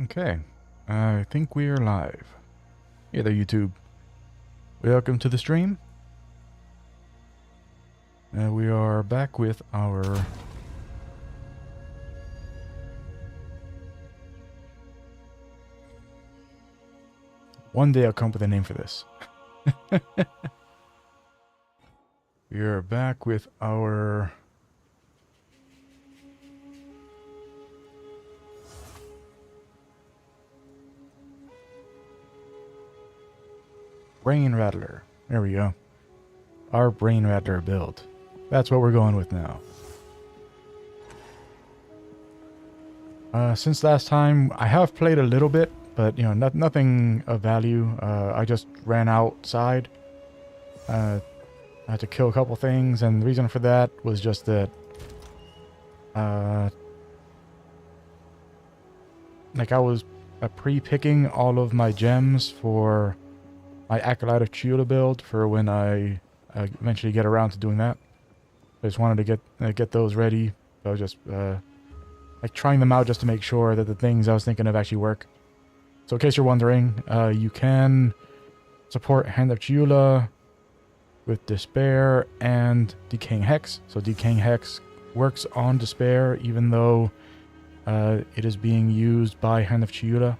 Okay, I think we're live. Hey there, YouTube. Welcome to the stream. We are back with our one day I'll come up with a name for this. We are back with our Brain Rattler. There we go. Our Brain Rattler build. That's what we're going with now. Since last time, I have played a little bit, but nothing of value. I just ran outside. I had to kill a couple things, and the reason for that was just that, like I was pre-picking all of my gems for my Acolyte of Chiyoda build for when I eventually get around to doing that. I just wanted to get those ready. So I was just like trying them out just to make sure that the things I was thinking of actually work. So in case you're wondering, you can support Hand of Chiyoda with Despair and Decaying Hex. So Decaying Hex works on Despair even though it is being used by Hand of Chiyoda.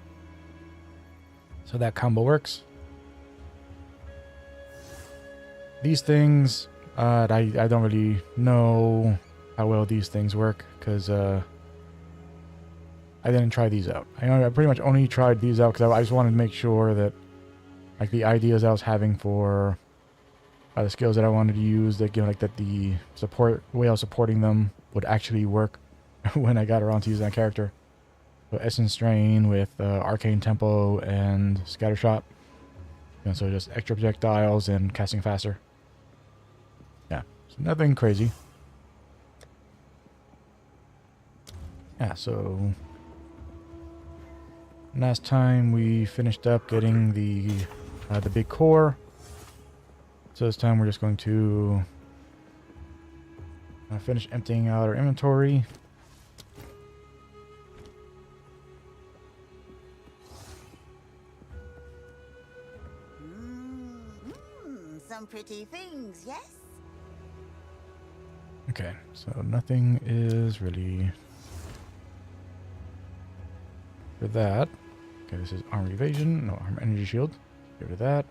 So that combo works. These things, I don't really know how well these things work because I didn't try these out. I pretty much only tried these out because I just wanted to make sure that like the ideas I was having for the skills that I wanted to use, that like that the way I was supporting them would actually work when I got around to using that character. So Essence Drain with Arcane Tempo and Scattershot. And so just extra projectiles and casting faster. Yeah, so nothing crazy. Yeah, so last time we finished up getting the big core. So this time we're just going to finish emptying out our inventory. Some pretty things, yes? Okay, so nothing is really for that. Okay, this is armor evasion. No, armor energy shield. Get rid of that.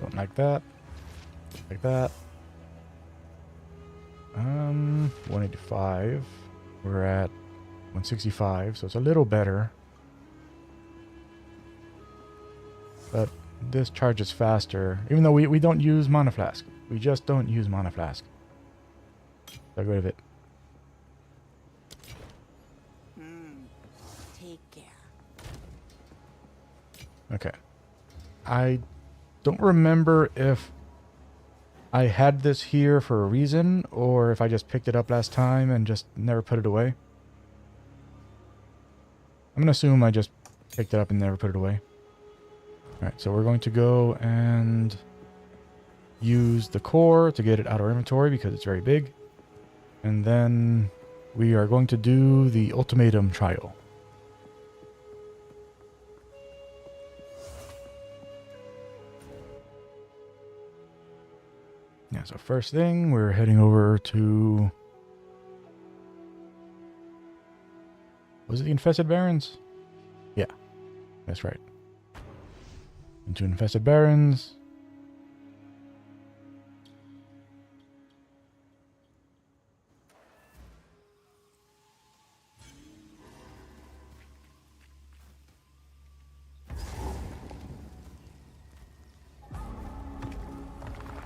Don't like that. Like that. 185. We're at 165, so it's a little better. But this charges faster, even though we don't use Mana Flask. We just don't use Mana Flask. Get rid of it. Take care. Okay. I don't remember if I had this here for a reason or if I just picked it up last time and just never put it away. I'm going to assume I just picked it up and never put it away. Alright, so we're going to go and use the core to get it out of our inventory because it's very big. And then we are going to do the Ultimatum trial. Yeah, so first thing, we're heading over to... Was it the Infested Barrens? Yeah, that's right. Into Infested Barrens.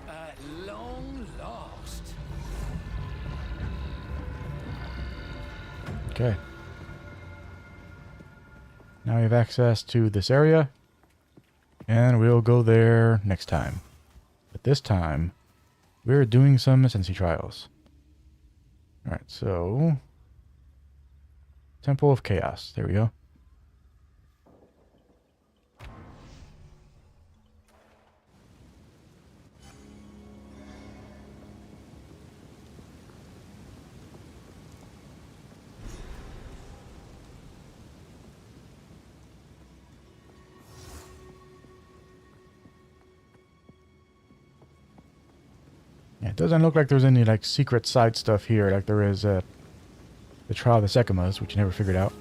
At long last. Okay. Now we have access to this area. And we'll go there next time. But this time, we're doing some Ascendancy trials. Alright, so... Temple of Chaos. There we go. It doesn't look like there's any like secret side stuff here like there is at the Trial of the Sekimas, which you never figured out.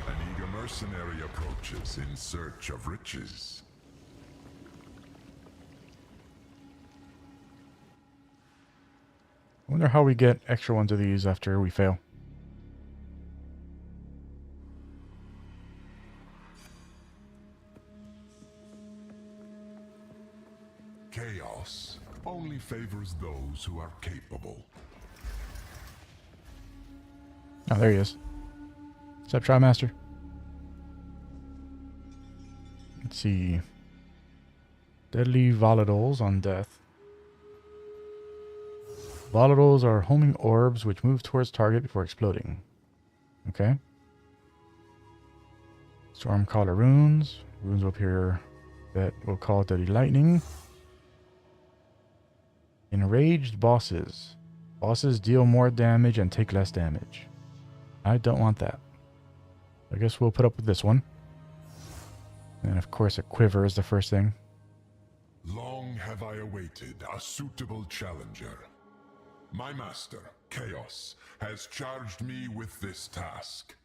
An eager mercenary approaches in search of riches. I wonder how we get extra ones of these after we fail. Chaos only favors those who are capable. Oh, there he is. What's up, Trimaster? Let's see. Deadly volatiles on death. Volatiles are homing orbs which move towards target before exploding. Okay. Stormcaller runes. Runes up here that will call Deadly Lightning. Enraged bosses. Bosses deal more damage and take less damage. I don't want that. I guess we'll put up with this one. And of course a quiver is the first thing. Long have I awaited a suitable challenger. My master, Chaos, has charged me with this task.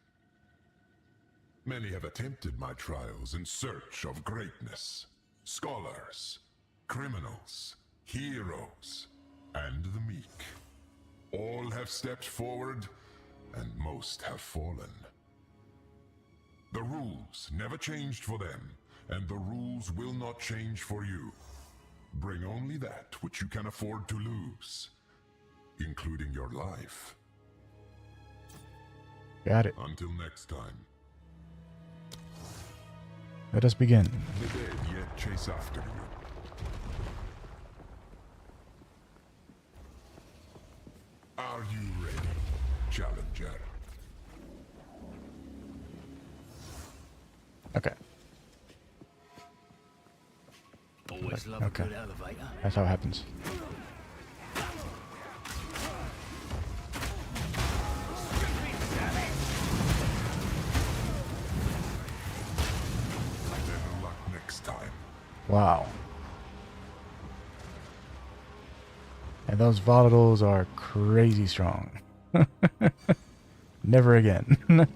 Many have attempted my trials in search of greatness. Scholars, criminals, heroes, and the meek. All have stepped forward, and most have fallen. The rules never changed for them, and the rules will not change for you. Bring only that which you can afford to lose, including your life. Got it. Until next time. Let us begin. The dead yet chase after you. Are you ready, challenger? Okay. Always love Okay. a good elevator. That's how it happens. Better luck next time. Wow. And those volatiles are crazy strong. Never again. The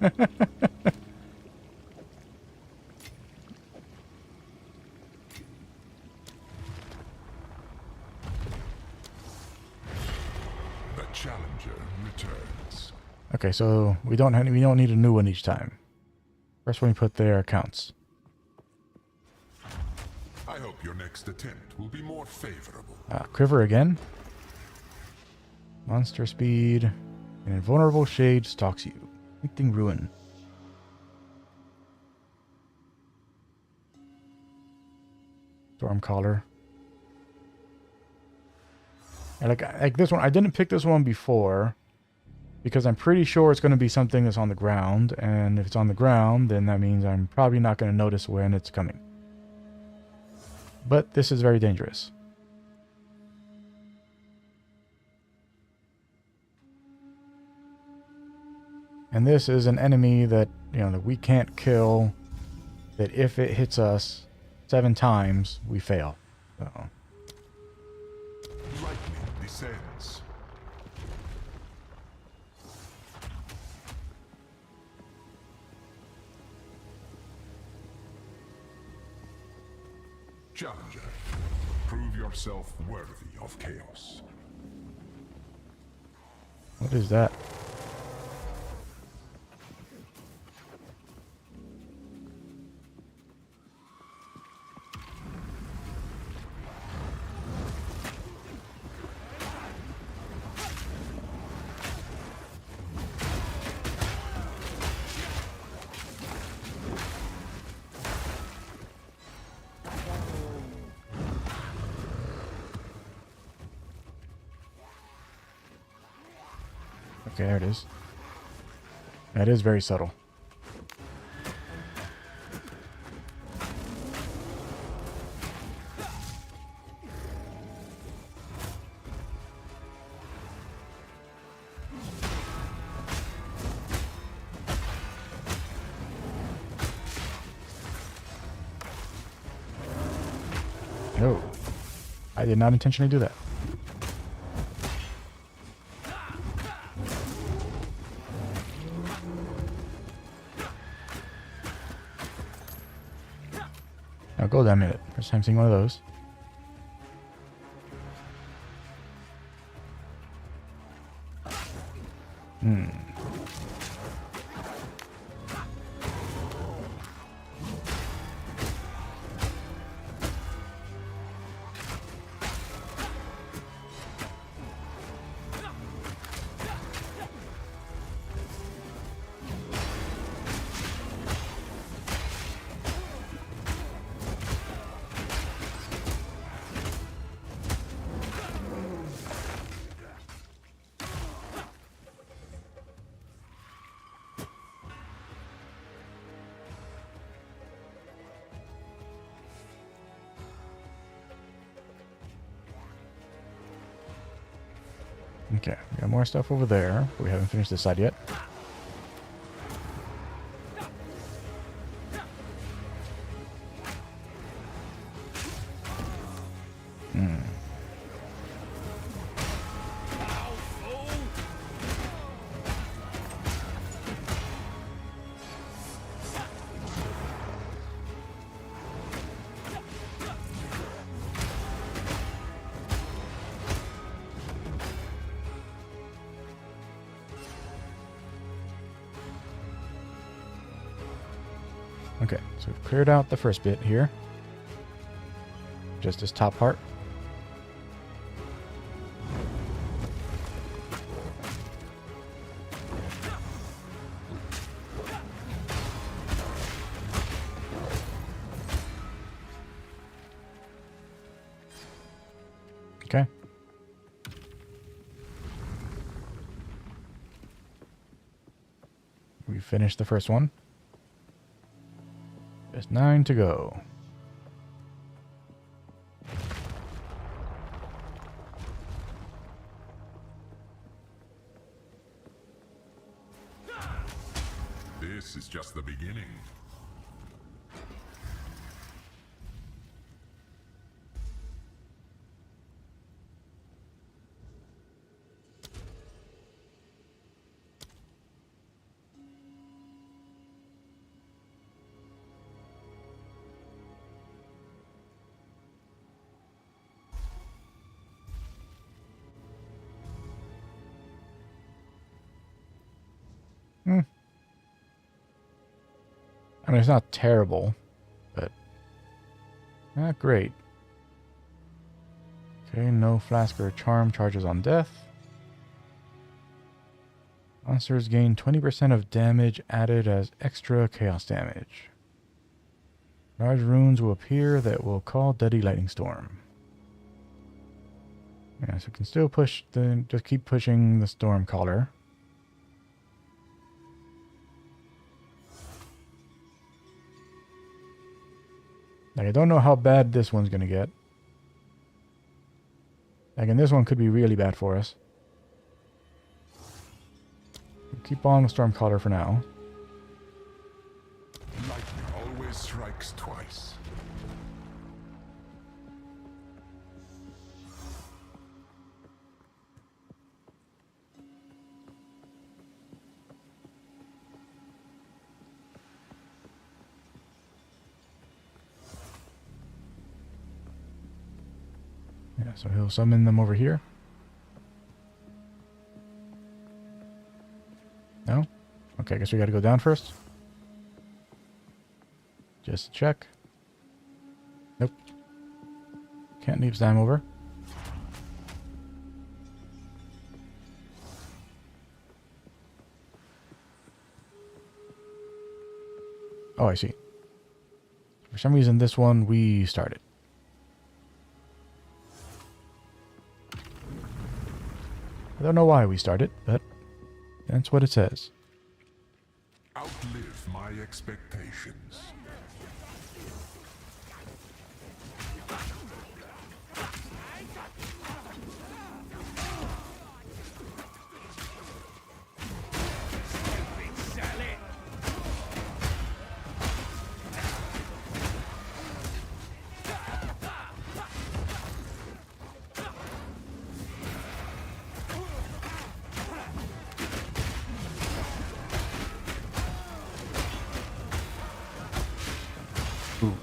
challenger returns. Okay, so we don't need a new one each time. First one we put there counts. I hope your next attempt will be more favorable. Quiver again. Monster speed. An invulnerable shade stalks you. Inflicting ruin. Stormcaller. And like this one, I didn't pick this one before because I'm pretty sure it's going to be something that's on the ground, and if it's on the ground, then that means I'm probably not going to notice when it's coming. But this is very dangerous. And this is an enemy that, you know, that we can't kill, that if it hits us 7 times, we fail. So. Lightning descends. Challenger, prove yourself worthy of chaos. What is that? Okay, there it is. That is very subtle. I did not intentionally do that. Now go that minute. First time seeing one of those. Okay, we got more stuff over there. We haven't finished this side yet. Okay, so we've cleared out the first bit here. Just this top part. Okay. We finished the first one. There's 9 to go. This is just the beginning. I mean, it's not terrible, but not great. Okay, no flask or charm charges on death. Monsters gain 20% of damage added as extra chaos damage. Large runes will appear that will call Deadly Lightning Storm. Yeah, so we can still push just keep pushing the Storm Caller. Like, I don't know how bad this one's going to get. Like, and this one could be really bad for us. We'll keep on with Stormcaller for now. Lightning always strikes twice. Yeah, so he'll summon them over here. No? Okay, I guess we gotta go down first. Just to check. Nope. Can't leave Sam over. Oh, I see. For some reason, this one we started. I don't know why we started, but that's what it says. Outlive my expectations. Ooh.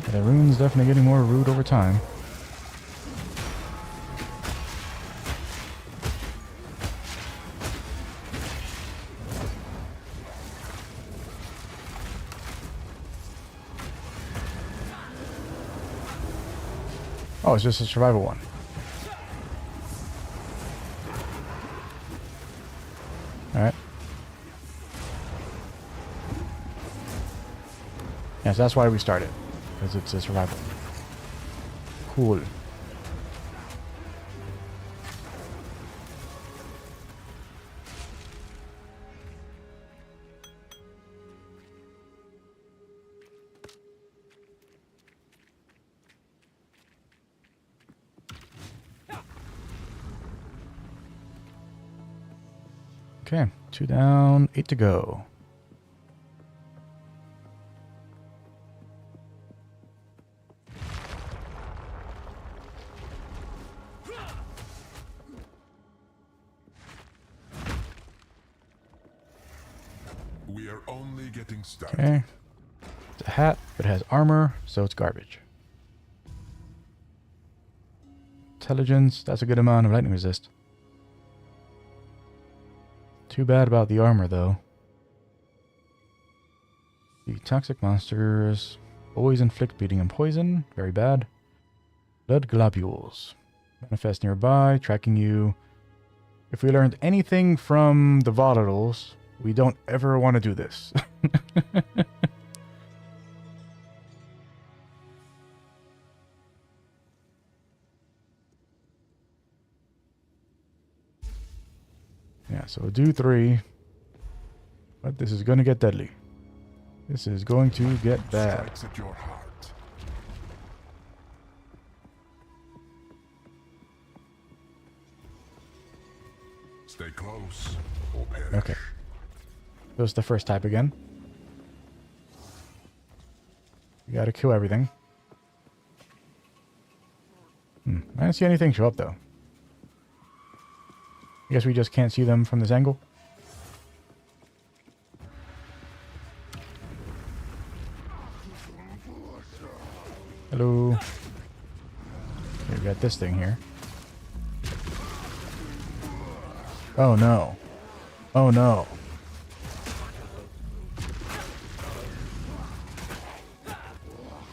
Yeah, the rune's definitely getting more rude over time. Oh, it's just a survival one. Alright. Yes, that's why we started. Because it's a survival. Cool. Okay, 2 down, 8 to go. We are only getting started. Okay. It's a hat, but it has armor, so it's garbage. Intelligence, that's a good amount of lightning resist. Too bad about the armor, though. The toxic monsters always inflict bleeding and poison. Very bad. Blood globules. Manifest nearby, tracking you. If we learned anything from the volatiles, we don't ever want to do this. Yeah, so do 3. But this is going to get deadly. This is going to get bad. Strikes at your heart. Stay close or perish. Okay. Goes the first type again. You gotta kill everything. I don't see anything show up, though. I guess we just can't see them from this angle. Hello. Okay, we got this thing here. Oh no. Oh no.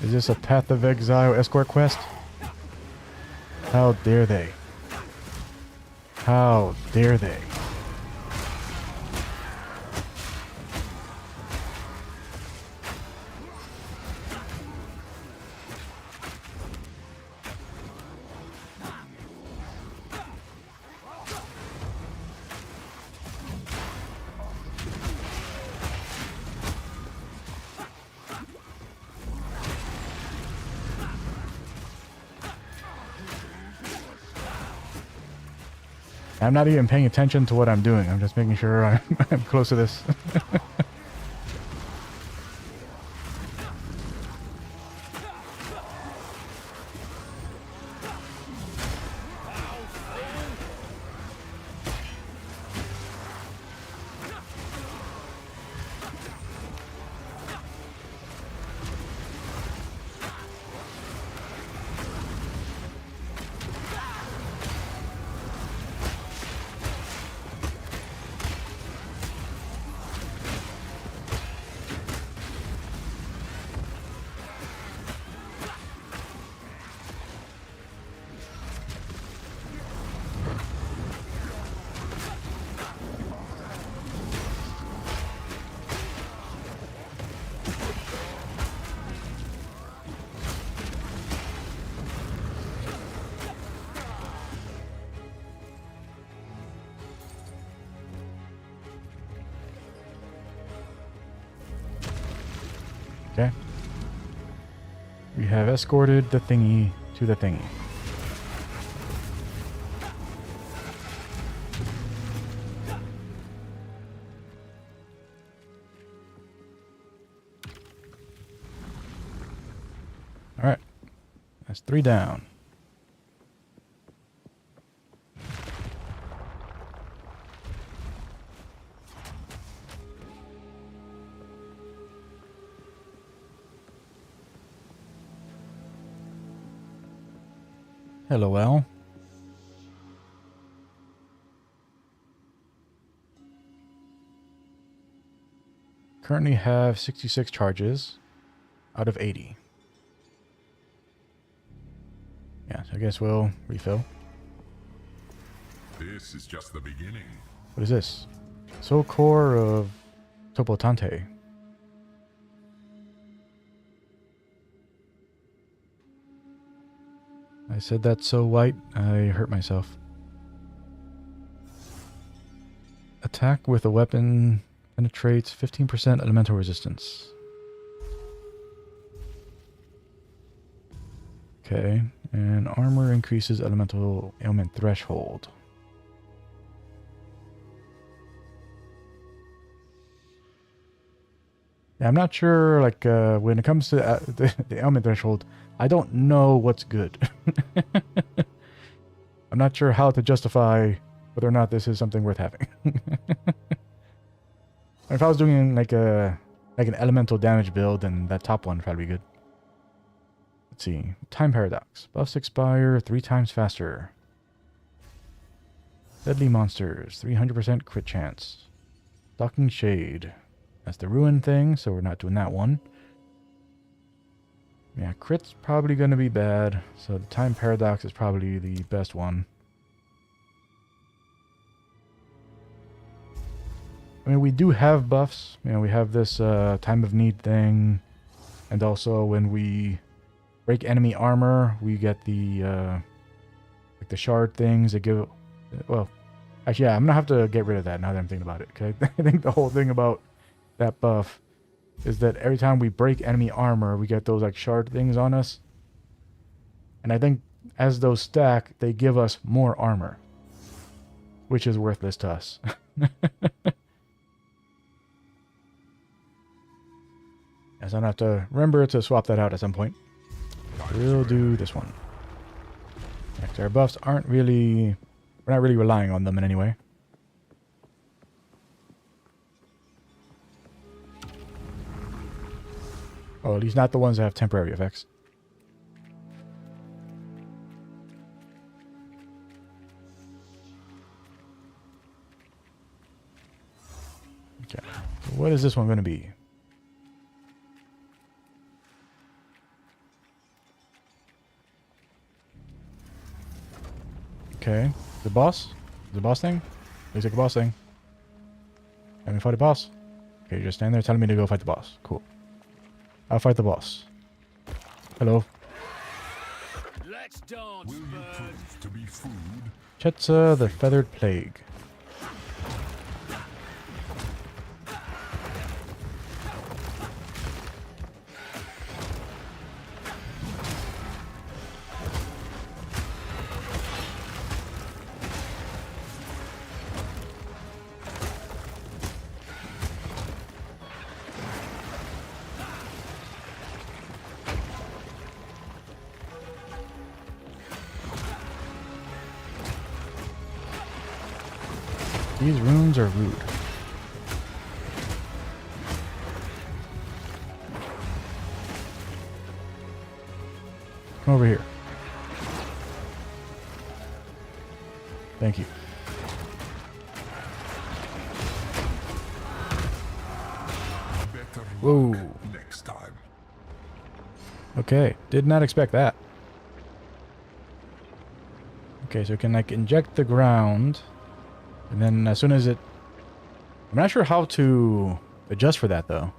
Is this a Path of Exile escort quest? How dare they? How dare they? I'm not even paying attention to what I'm doing. I'm just making sure I'm close to this. Okay. We have escorted the thingy to the thingy. That's 3 down. Hello, Al. Currently have 66 charges out of 80. Yeah, so I guess we'll refill. This is just the beginning. What is this? Soul Core of Topotante. I said that's so white, I hurt myself. Attack with a weapon penetrates 15% elemental resistance. Okay, and armor increases elemental ailment threshold. Yeah, I'm not sure, like, when it comes to the ailment threshold, I don't know what's good. I'm not sure how to justify whether or not this is something worth having. If I was doing like an elemental damage build, then that top one would probably be good. Let's see. Time Paradox. Buffs expire 3 times faster. Deadly Monsters. 300% crit chance. Stalking Shade. That's the ruin thing, so we're not doing that one. Yeah, crit's probably going to be bad, so the Time Paradox is probably the best one. I mean, we do have buffs. You know, we have this Time of Need thing, and also when we break enemy armor, we get the like the shard things that give. Well, actually, yeah, I'm gonna have to get rid of that now that I'm thinking about it. Okay, I think the whole thing about that buff is that every time we break enemy armor, we get those like shard things on us, and I think as those stack, they give us more armor, which is worthless to us. As I have to remember to swap that out at some point. We'll do this one. Next, our buffs aren't really... We're not really relying on them in any way. Oh, at least not the ones that have temporary effects. Okay. So what is this one going to be? Okay. The boss? The boss thing? Looks like a boss thing. Let me fight the boss. Okay, you're just standing there telling me to go fight the boss. Cool. I'll fight the boss. Hello. Let's dance, Will you bird. prove to be food? Chetza the Feathered Plague. These runes are rude. Come over here. Thank you. Better Whoa. luck next time. Okay, did not expect that. Okay, so it can like inject the ground, and then as soon as it... I'm not sure how to adjust for that though.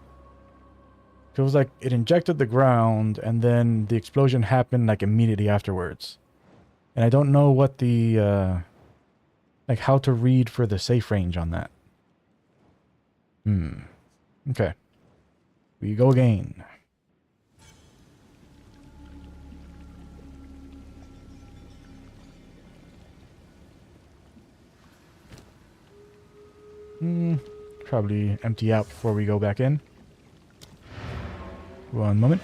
It was like it injected the ground, and then the explosion happened like immediately afterwards. And I don't know what the... like how to read for the safe range on that. Okay. We go again. Probably empty out before we go back in. One moment.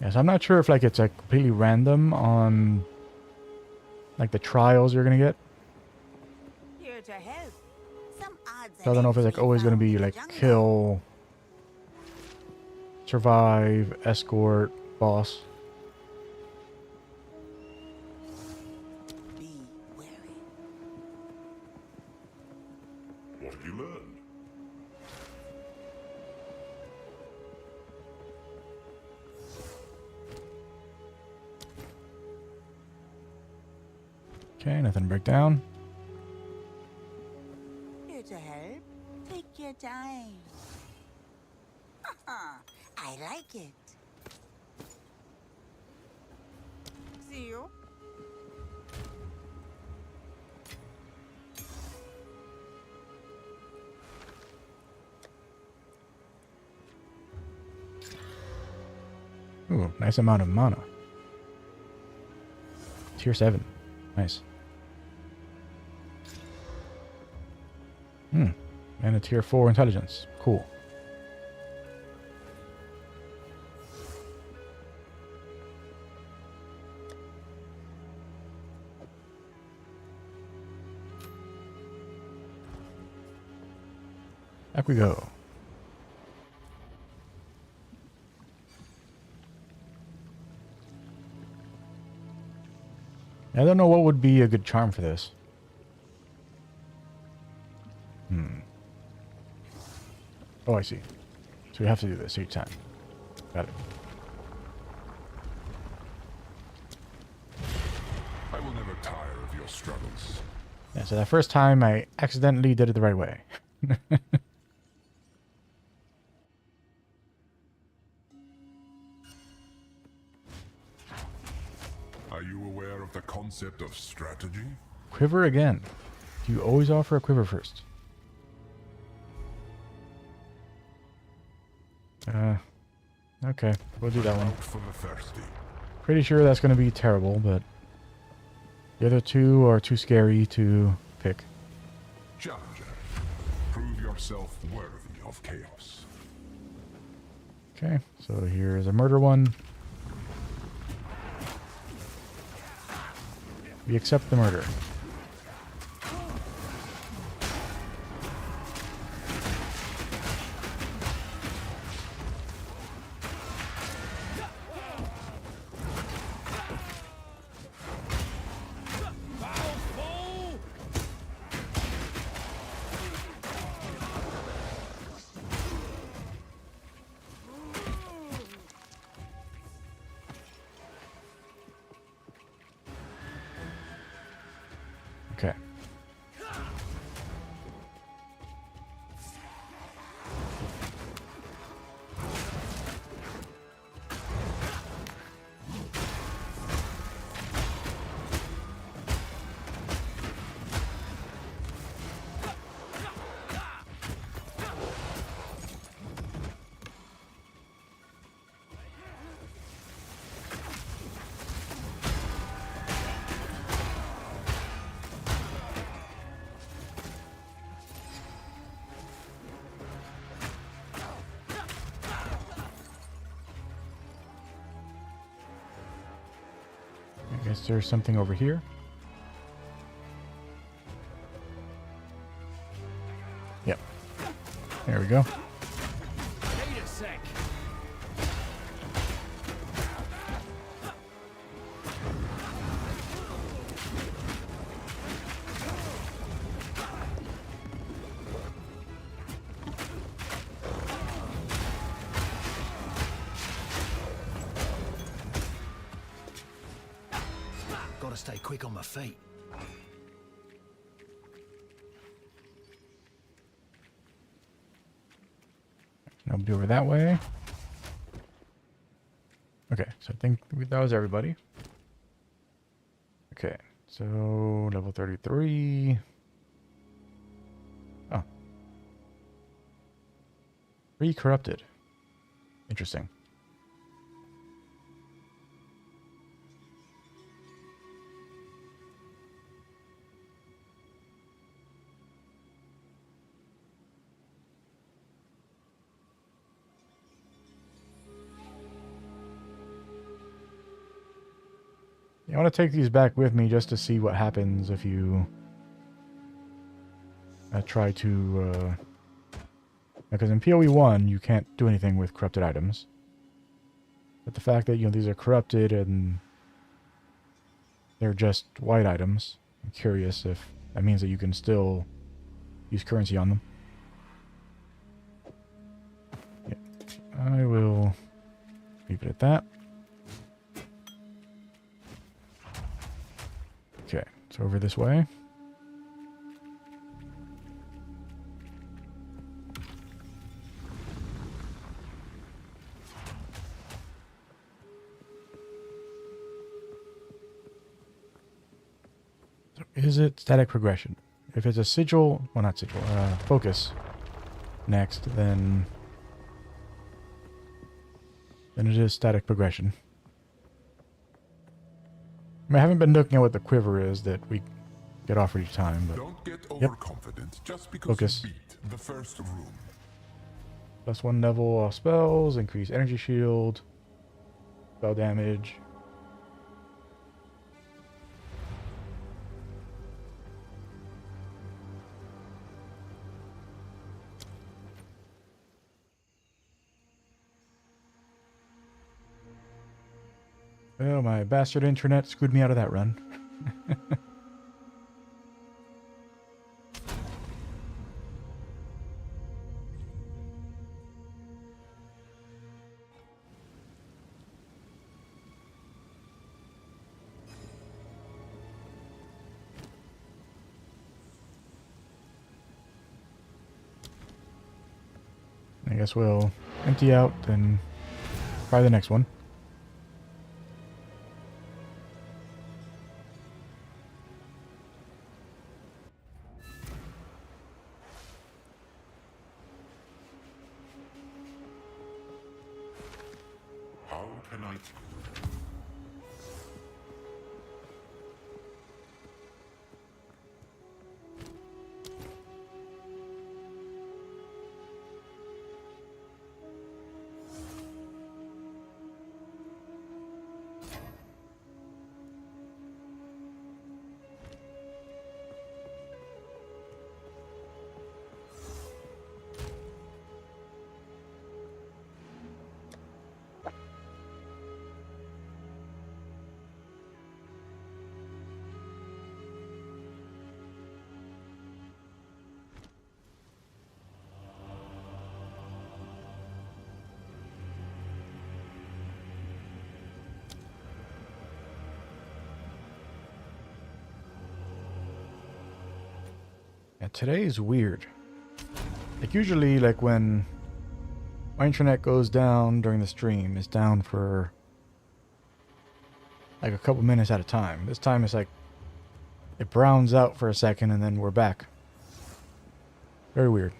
Yes, I'm not sure if like it's like completely random on like the trials you're gonna get. Here to help. Some odds So I and don't know if ends it's like we always gonna found be in the like jungle. kill, survive, escort, boss. Be wary. What have you learned? Okay, nothing to break down. Here to help. Take your time. I like it. See you. Ooh, nice amount of mana. Tier 7. Nice. And a tier 4 intelligence. Cool. Back we go. I don't know what would be a good charm for this. Oh, I see. So we have to do this each time. Got it. I will never tire of your struggles. Yeah, so that first time I accidentally did it the right way. Are you aware of the concept of strategy? Quiver again. Do you always offer a quiver first? Okay. We'll do that one. Out for the thirsty. Pretty sure that's going to be terrible, but the other two are too scary to pick. Challenger, prove yourself worthy of chaos. Okay, so here's a murder one. We accept the murder. Okay. I guess there's something over here. Yep. There we go. Wait a sec. Gotta stay quick on my feet. Nobody over that way. Okay, so I think that was everybody. Okay, so level 33. Oh. Re-corrupted. Interesting. I want to take these back with me just to see what happens if you try to... because in PoE 1, you can't do anything with corrupted items. But the fact that, these are corrupted and they're just white items, I'm curious if that means that you can still use currency on them. Yeah. I will leave it at that. Okay, it's over this way. So is it static progression? If it's a sigil, well not sigil, focus next, then it is static progression. I haven't been looking at what the quiver is that we get offered each time, but... Don't get overconfident just because Focus. you beat the first room. +1 level all spells, increase energy shield, spell damage. Well, my bastard internet screwed me out of that run. I guess we'll empty out and try the next one. How can I... Yeah, today is weird. Like usually, like when my internet goes down during the stream, it's down for like a couple minutes at a time. This time it's like it browns out for a second and then we're back. Very weird.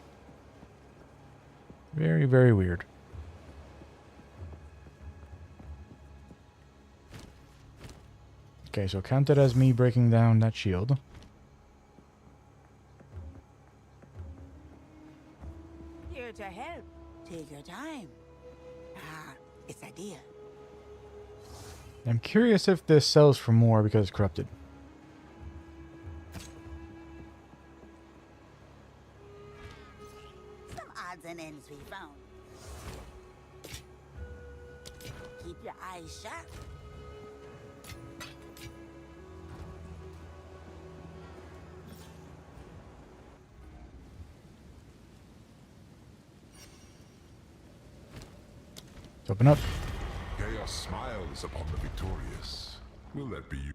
Very, very weird. Okay, so count it as me breaking down that shield. Here to help. Take your time. It's idea. I'm curious if this sells for more because it's corrupted. Some odds and ends we found. Keep your eyes sharp. Let's open up. Chaos smiles upon the victorious. Will that be you?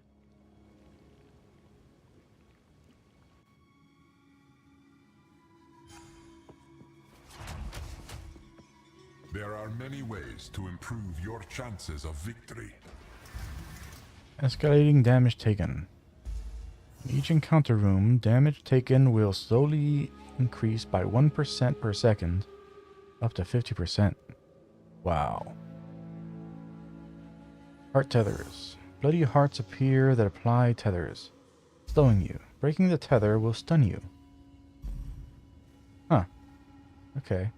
There are many ways to improve your chances of victory. Escalating damage taken. In each encounter room, damage taken will slowly increase by 1% per second, up to 50%. Wow. Heart tethers. Bloody hearts appear that apply tethers, slowing you. Breaking the tether will stun you. Huh. Okay.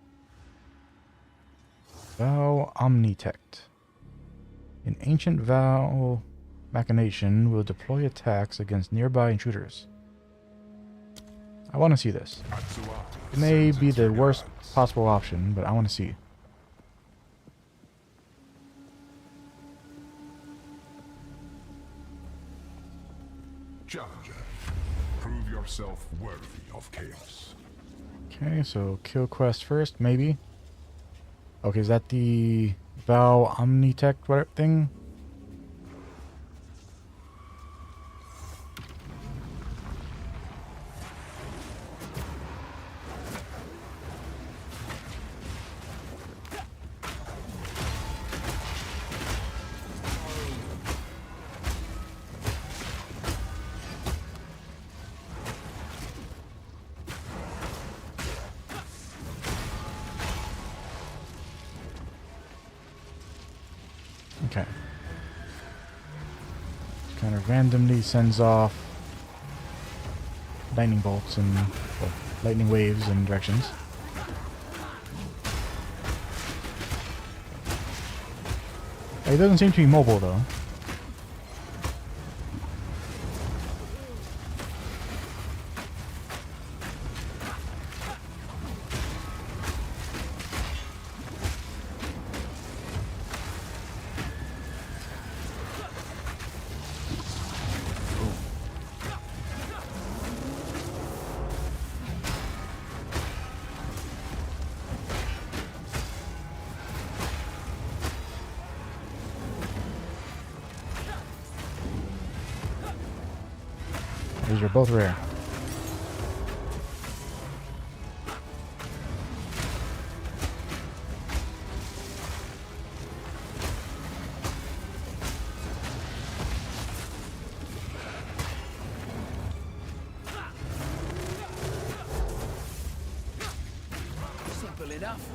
Vow Omnitect. An ancient vow Machination will deploy attacks against nearby intruders. I want to see this. It may be the worst possible option, but I want to see. Challenger, prove yourself worthy of chaos. Okay, so kill quest first, maybe. Okay, is that the Val Omnitech whatever thing? Okay. Kind of randomly sends off lightning bolts and well, lightning waves in directions. It doesn't seem to be mobile though. These are both rare. Simple enough.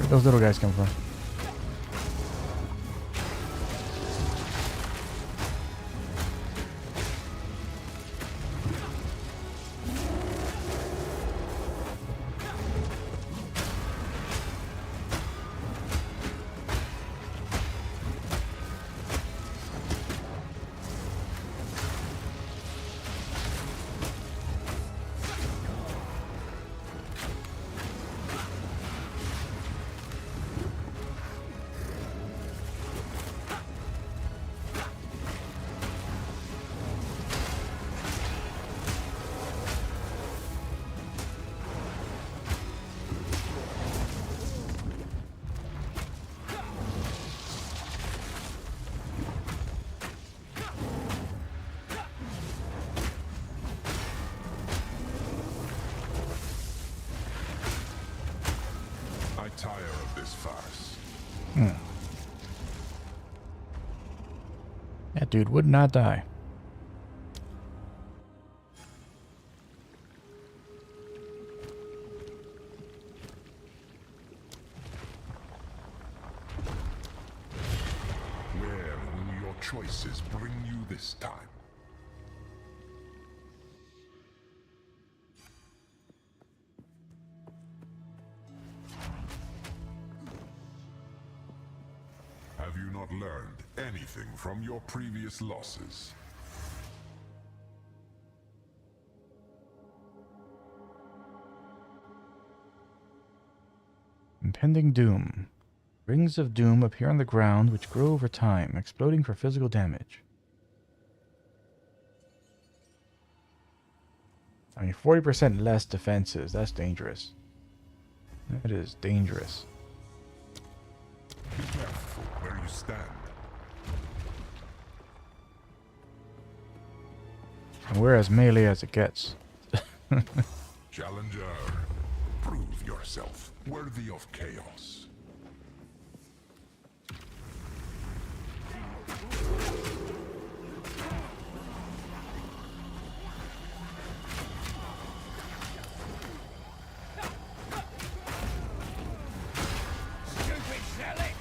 Where'd those little guys come from? I tire of this farce. That dude would not die. Where will your choices bring you this time? Have you not learned anything from your previous losses? Impending doom. Rings of doom appear on the ground which grow over time, exploding for physical damage. I mean, 40% less defenses. That's dangerous. That is dangerous. Be careful where you stand. And we're as melee as it gets. Challenger, prove yourself worthy of chaos. Stupid silly.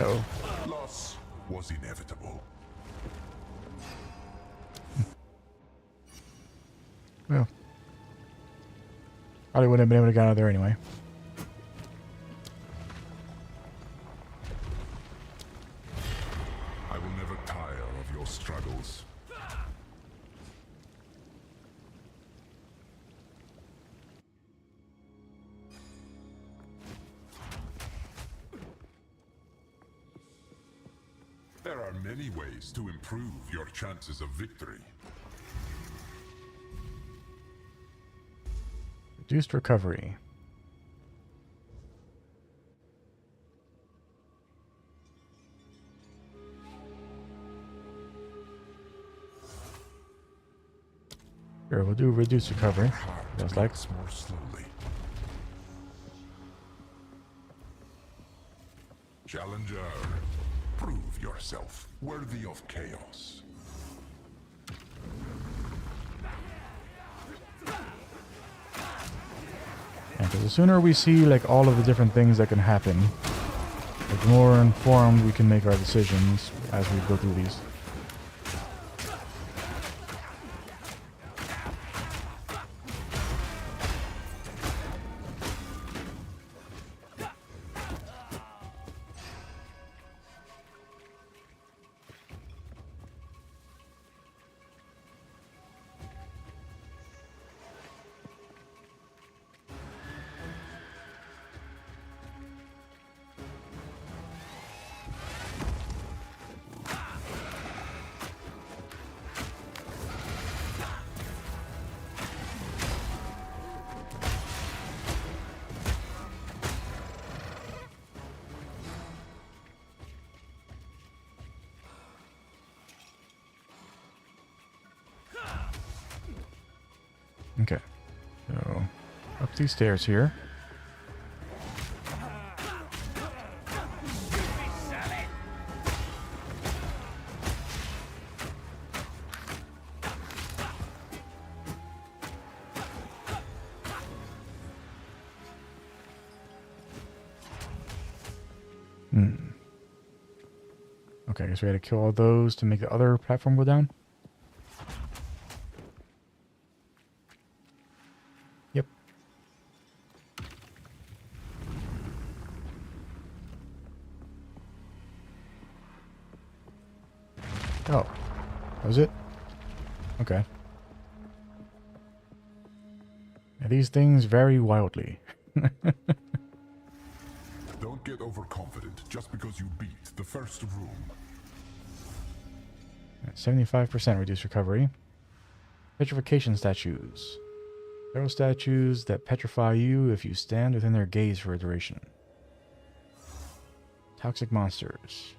Oh. Loss was inevitable. Well. Probably wouldn't have been able to get out of there anyway. I will never tire of your struggles. There are many ways to improve your chances of victory. Reduced recovery. Sure, we'll do reduced recovery. Heart Feels like. beats more slowly. Challenger, prove yourself worthy of chaos. And because the sooner we see like all of the different things that can happen, like, the more informed we can make our decisions as we go through these. Okay, so up these stairs here. Okay, I guess we had to kill all those to make the other platform go down. Yep. Oh, that was it? Okay. Yeah, these things vary wildly. Don't get overconfident just because you beat the first room. 75% reduced recovery. Petrification statues. Several statues that petrify you if you stand within their gaze for a duration. Toxic monsters.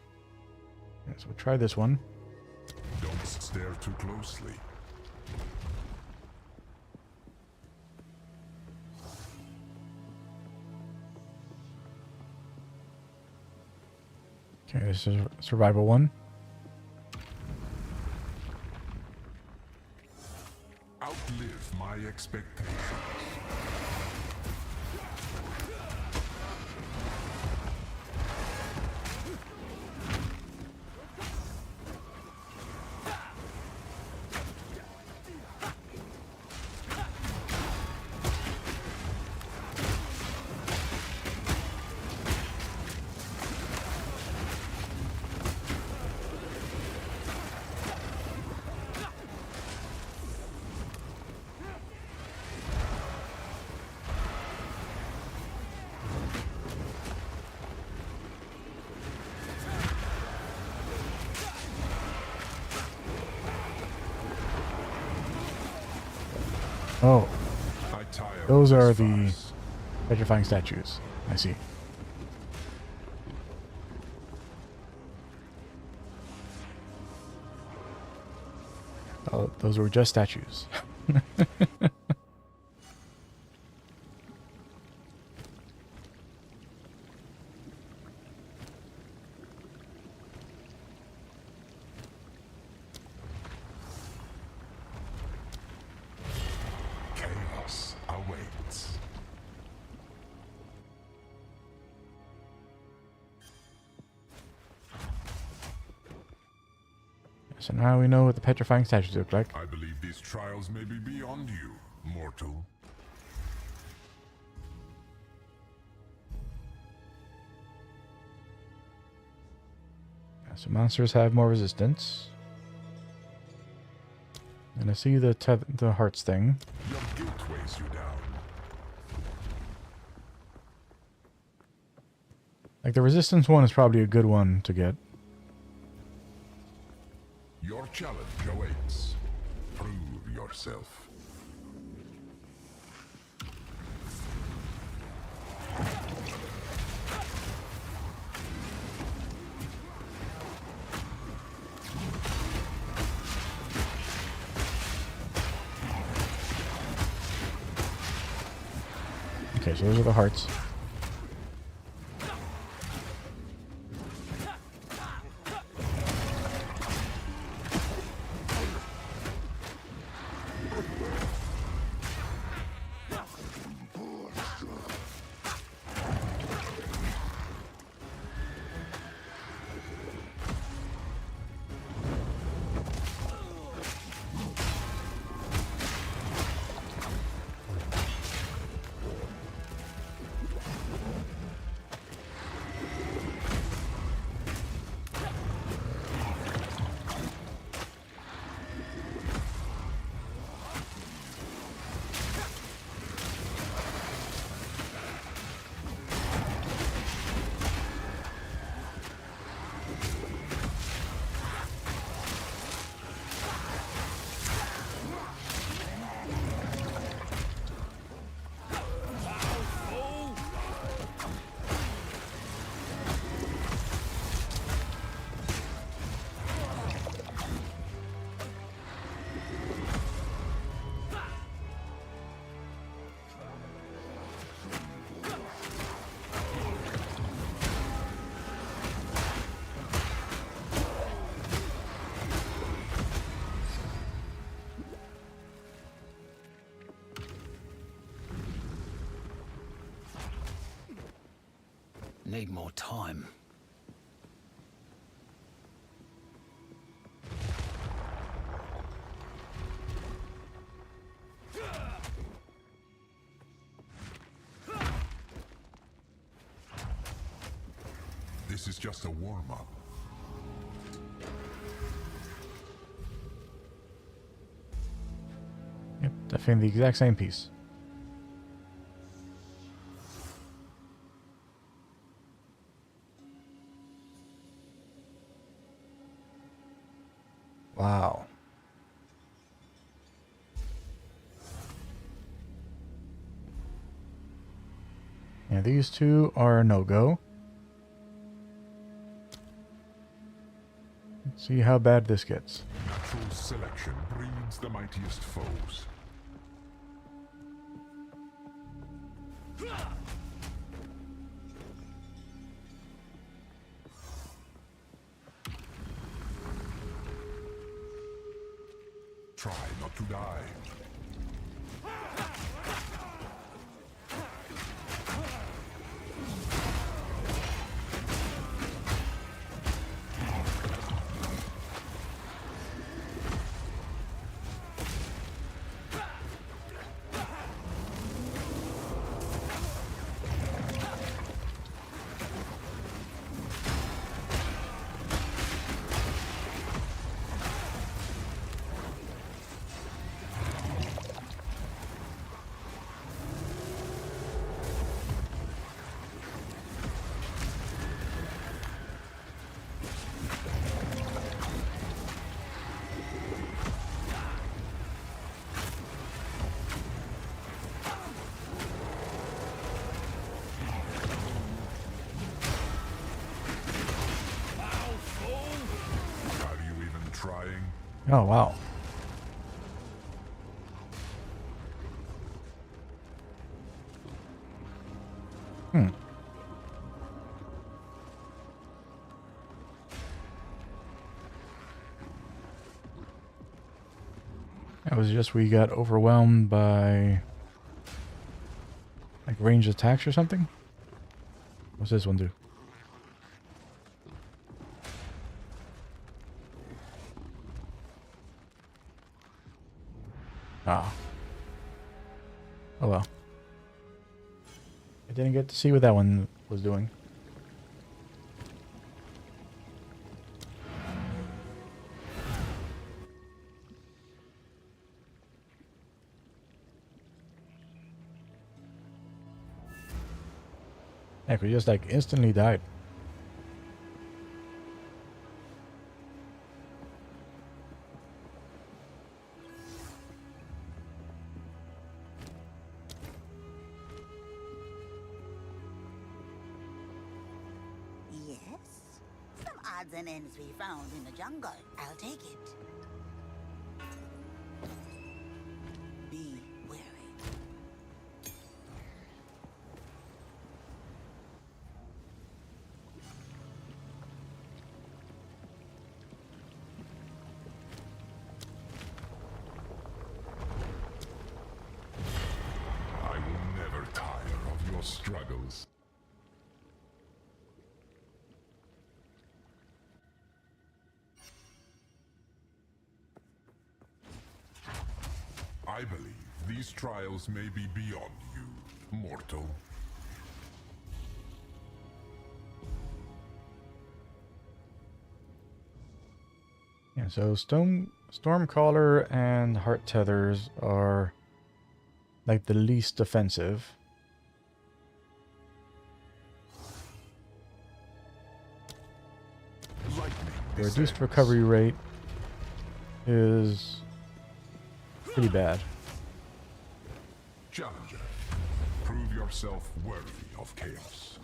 Yeah, so we'll try this one. Don't stare too closely. Okay, this is survival one. Outlive my expectations. Oh, I tire those of are this the farce. petrifying statues. I see. Oh, those were just statues. Chaos awaits. So now we know what the petrifying statues look like. I believe these trials may be beyond you, mortal. Yeah, so monsters have more resistance. And I see the hearts thing. Your guilt weighs you down. Like the resistance one is probably a good one to get. Your challenge awaits. Prove yourself. Okay, so those are the hearts. Need more time. This is just a warm-up. Yep, definitely the exact same piece. Wow. Yeah, these two are a no-go. Let's see how bad this gets. Natural selection breeds the mightiest foes. Try not to die. Oh, wow. Hmm. That was just we got overwhelmed by like ranged attacks or something? What's this one do? Ah. Oh well. I didn't get to see what that one was doing. Heck, we just like instantly died. Yes? Some odds and ends we found in the jungle. I'll take it. Be wary. I will never tire of your struggles. I believe these trials may be beyond you, mortal. Yeah, so Stormcaller and Heart Tethers are like the least offensive. The reduced recovery rate is pretty bad. Challenger, prove yourself worthy of chaos.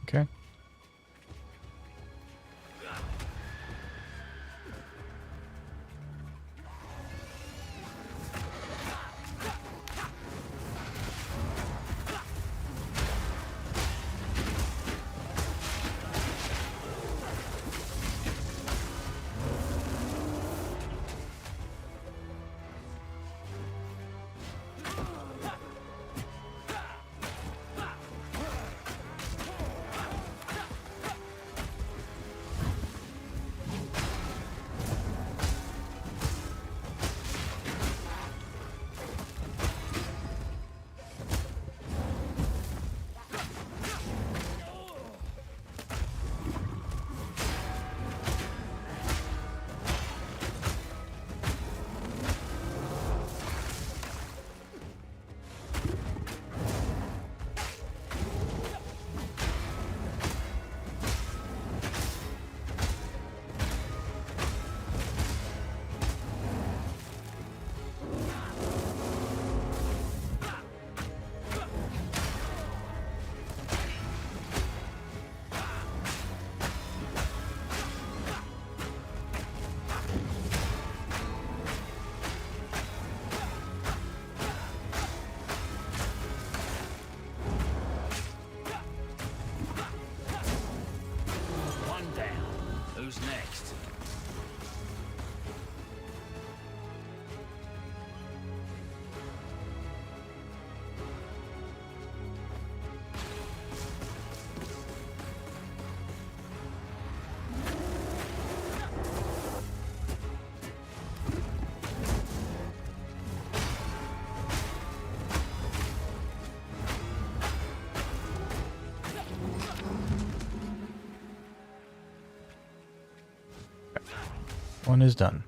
Okay. one is done.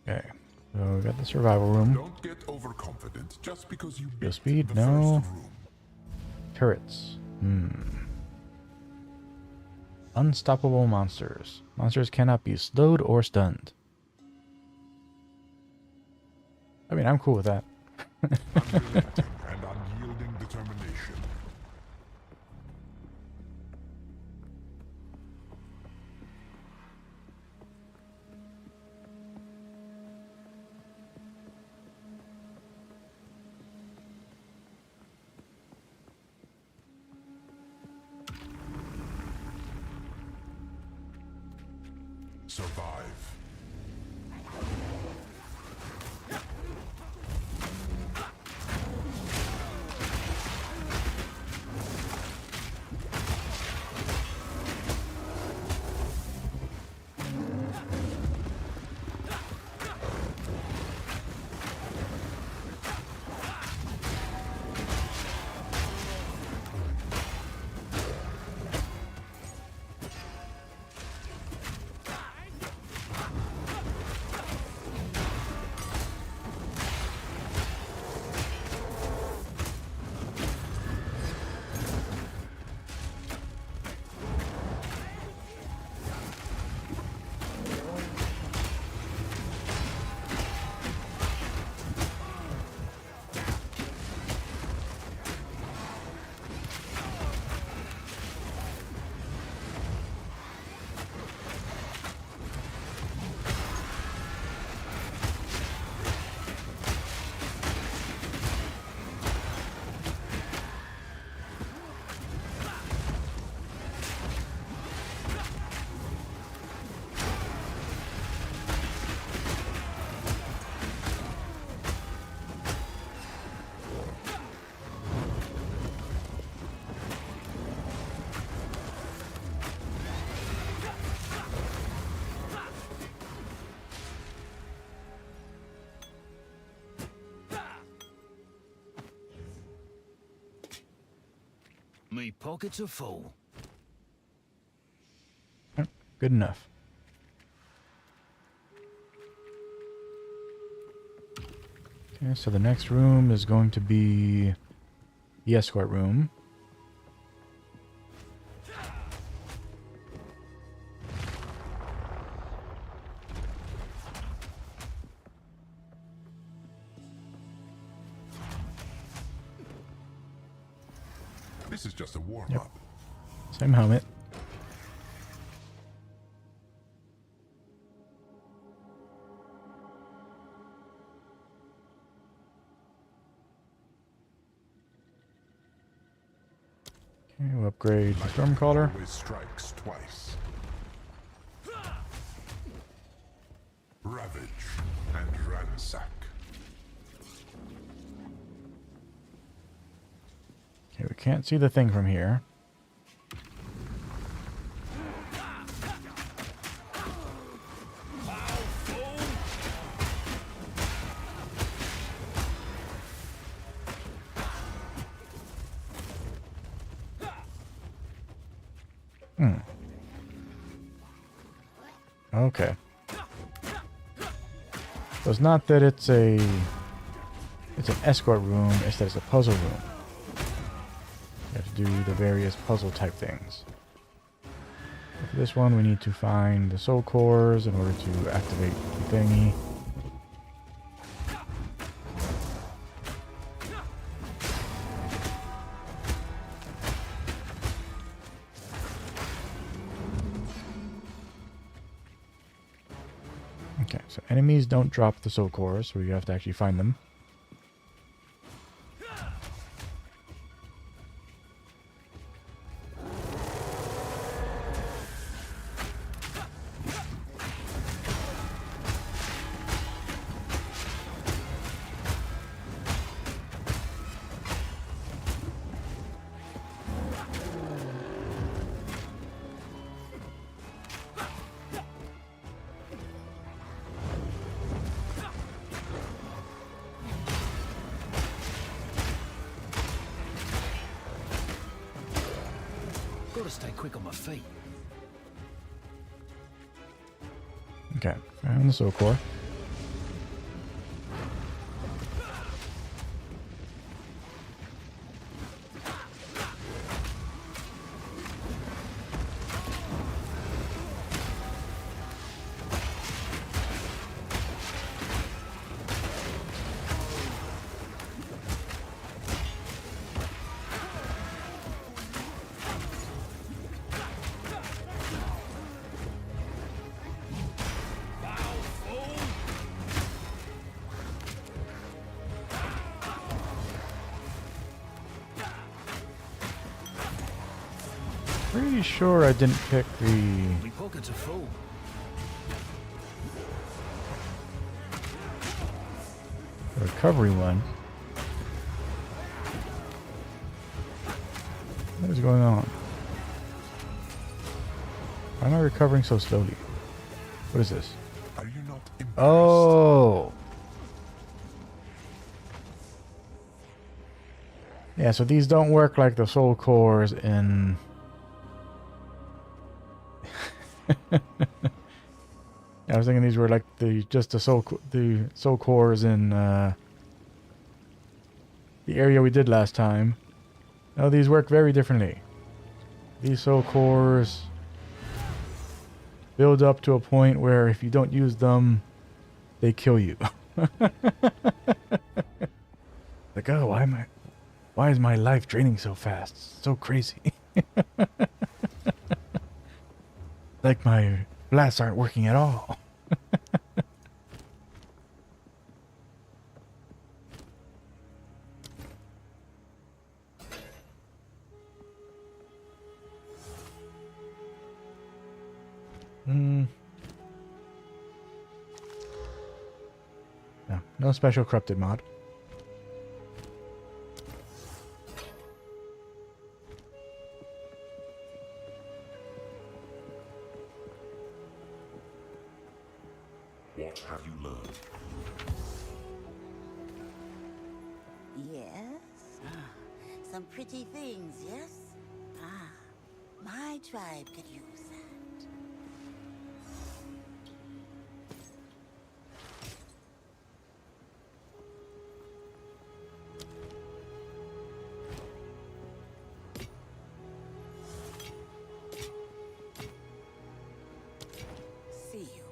Okay, so we got the survival room. Don't get overconfident just because you beat speed? the No. first room. Turrets. Unstoppable monsters. Monsters cannot be slowed or stunned. I mean, I'm cool with that. Unrelenting and unyielding determination. Survive. Me pockets are full. Good enough. Okay, so the next room is going to be the escort room. This is just a warm-up. Same helmet. Okay, we'll upgrade the Stormcaller. Always strikes twice. Ravage and ransack. Okay, we can't see the thing from here. Okay. So it's not that it's an escort room, it's that it's a puzzle room. You have to do the various puzzle type things. For this one, we need to find the soul cores in order to activate the thingy. Okay, so enemies don't drop the soul cores, so you have to actually find them. Gotta stay quick on my feet. Okay, and the soul core. Pretty sure I didn't pick the My pockets are full. recovery one. What is going on? Why am I recovering so slowly? What is this? Are you not impressed? Oh! Yeah, so these don't work like the soul cores in... I was thinking these were like the soul cores in the area we did last time. No, these work very differently. These soul cores build up to a point where if you don't use them, they kill you. Like, oh, why is my life draining so fast? It's so crazy. Like my blasts aren't working at all. No special corrupted mod. What have you learned? Yes? Some pretty things, yes? My tribe could use that. See you.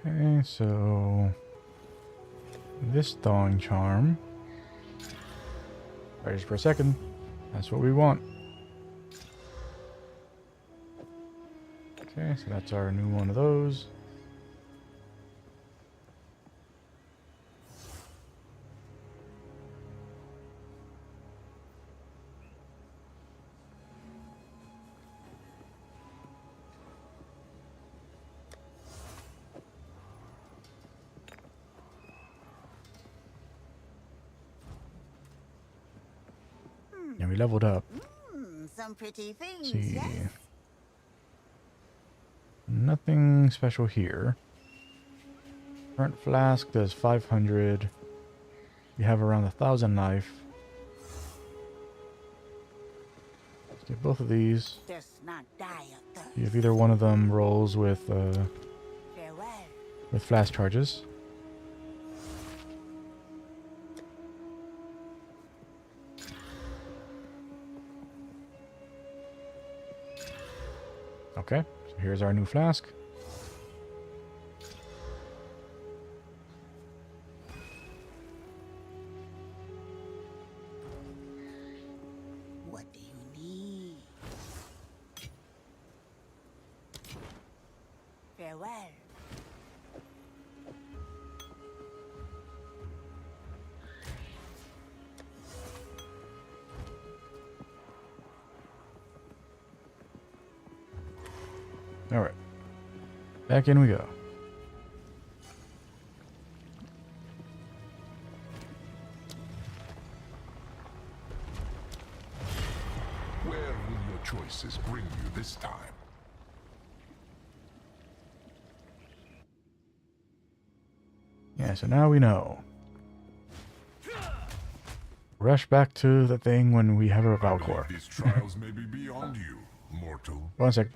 Okay, so this thawing charm. Right, just for a second. That's what we want. Okay, so that's our new one of those. And we leveled up. Some pretty things, See. yes? Nothing special here. Current flask does 500. We have around 1,000 life. Let's get both of these. Does not die of thirst. See if either one of them rolls with Farewell. flash charges. Okay, so here's our new flask. What do you need? Farewell. Alright. Back in we go. Where will your choices bring you this time? Yeah, so now we know. Rush back to the thing when we have our I believe Valcor. these trials may be beyond you, mortal. One sec.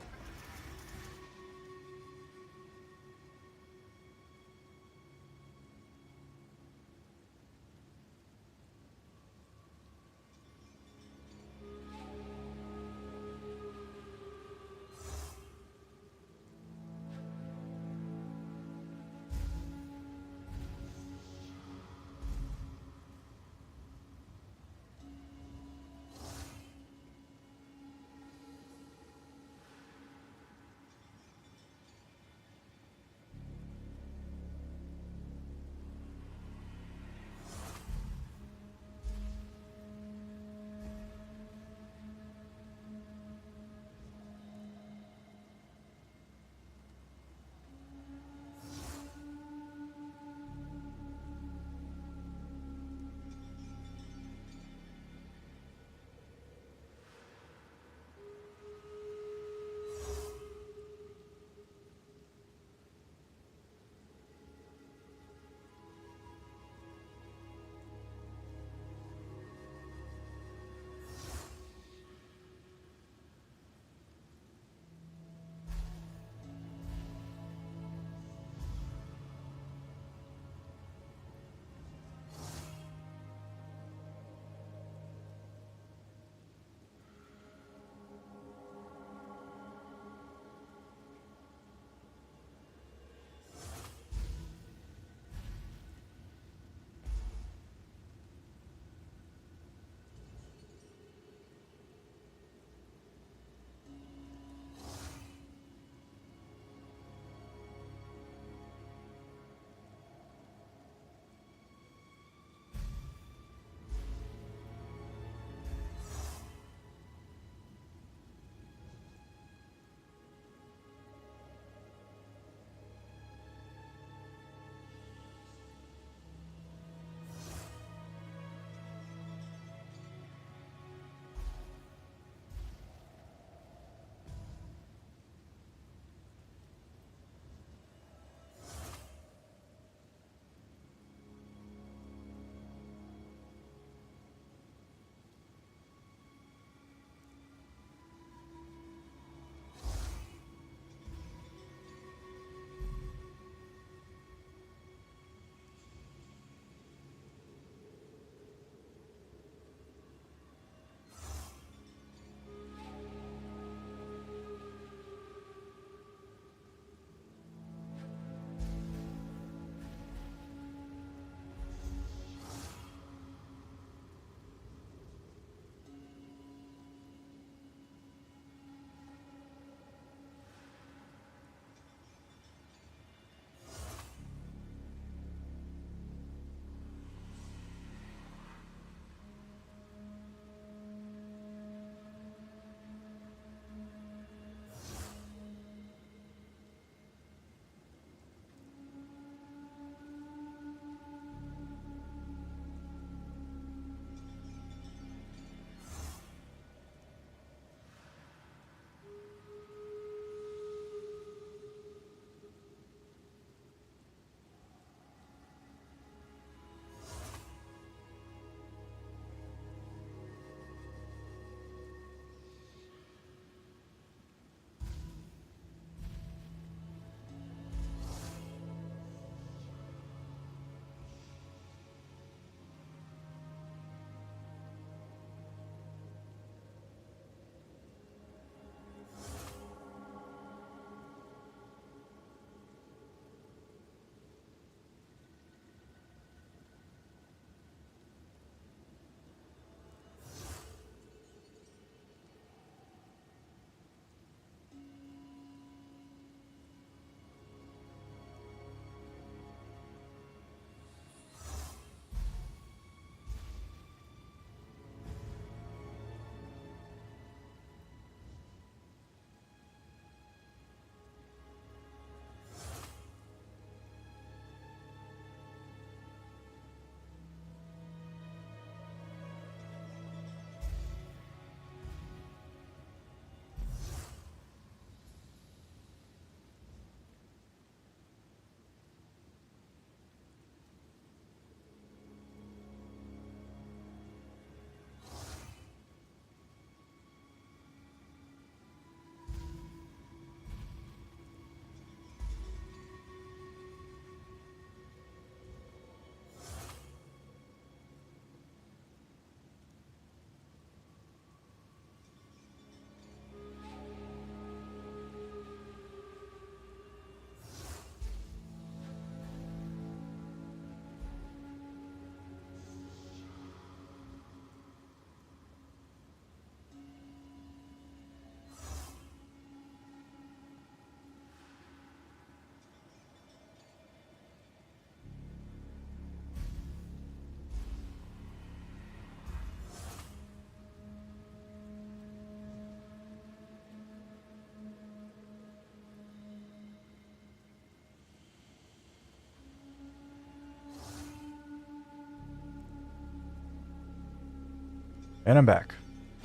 And I'm back.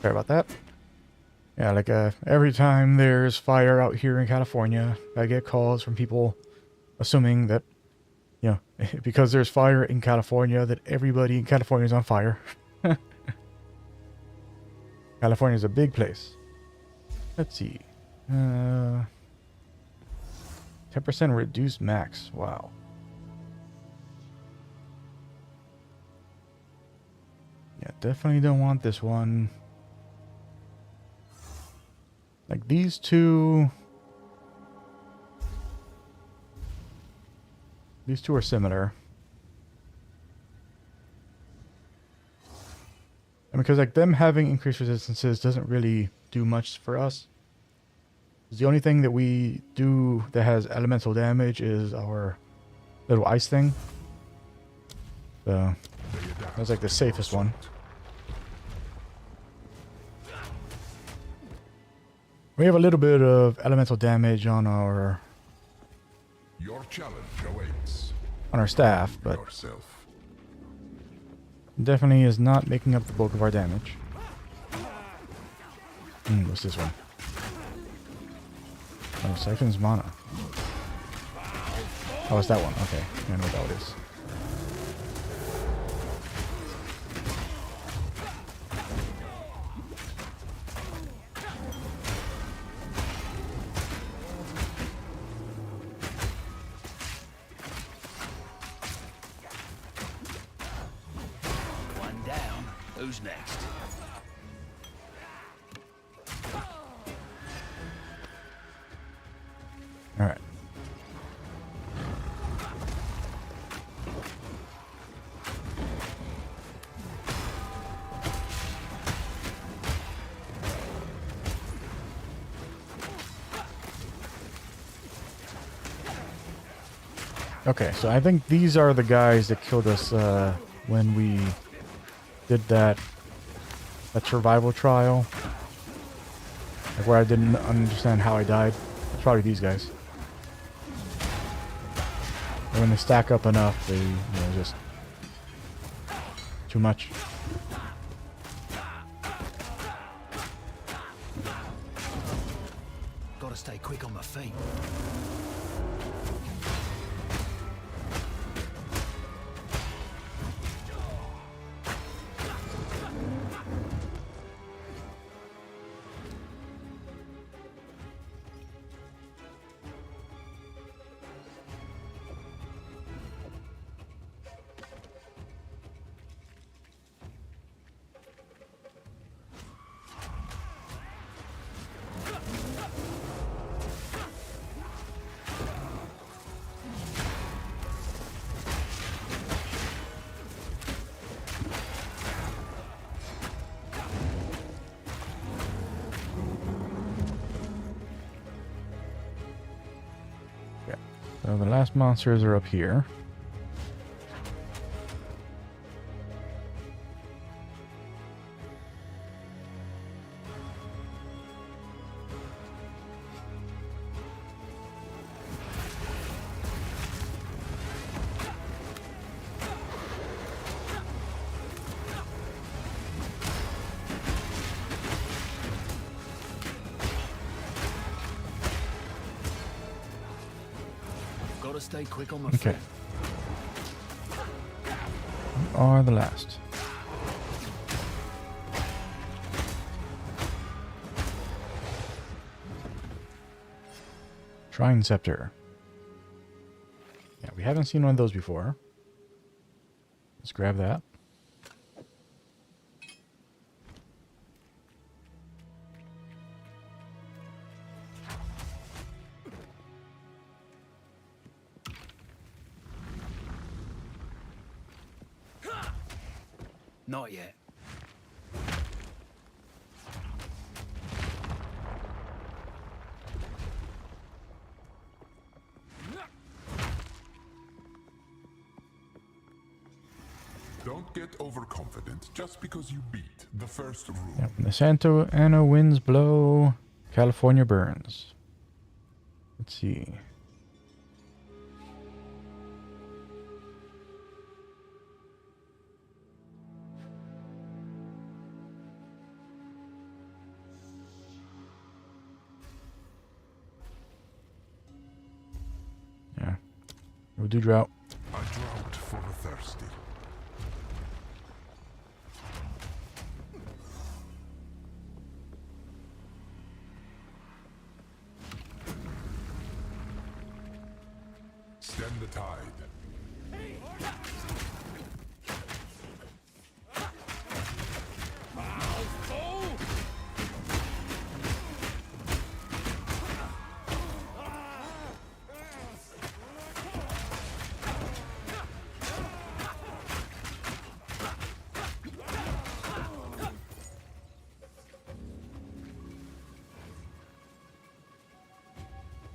Sorry about that. Yeah, like every time there's fire out here in California, I get calls from people assuming that, you know, because there's fire in California, that everybody in California is on fire. California is a big place. Let's see. 10% reduced max. Wow. Yeah, definitely don't want this one. Like these two. These two are similar. And because like them having increased resistances doesn't really do much for us. The only thing that we do that has elemental damage is our little ice thing. So that's like the safest one. We have a little bit of elemental damage on our staff, but definitely is not making up the bulk of our damage. What's this one? Oh, Siphon's mana. Oh, it's that one. Okay, I know what that is. One down. Who's next? All right. Okay, so I think these are the guys that killed us when we did that survival trial. Like where I didn't understand how I died. It's probably these guys. And when they stack up enough, they, just too much. Gotta stay quick on my feet. So the last monsters are up here. Gotta stay quick on my Okay. feet. We are the last. Shrine Scepter. Yeah, we haven't seen one of those before. Let's grab that. Not yet. Don't get overconfident just because you beat the first rule. Yep. The Santa Ana winds blow, California burns. Let's see. We'll do drought. A drought for the thirsty. Stem the tide.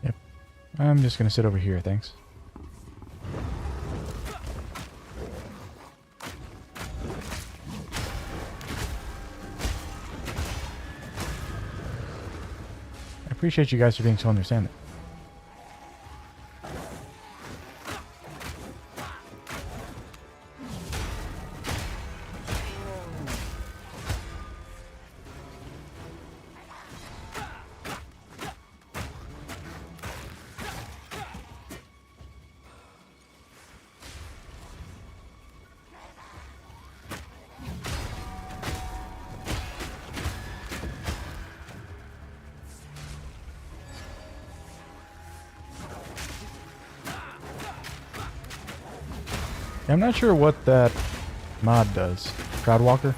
Yep. I'm just gonna sit over here, thanks. I appreciate you guys for being so understanding. I'm not sure what that mod does. Crowdwalker?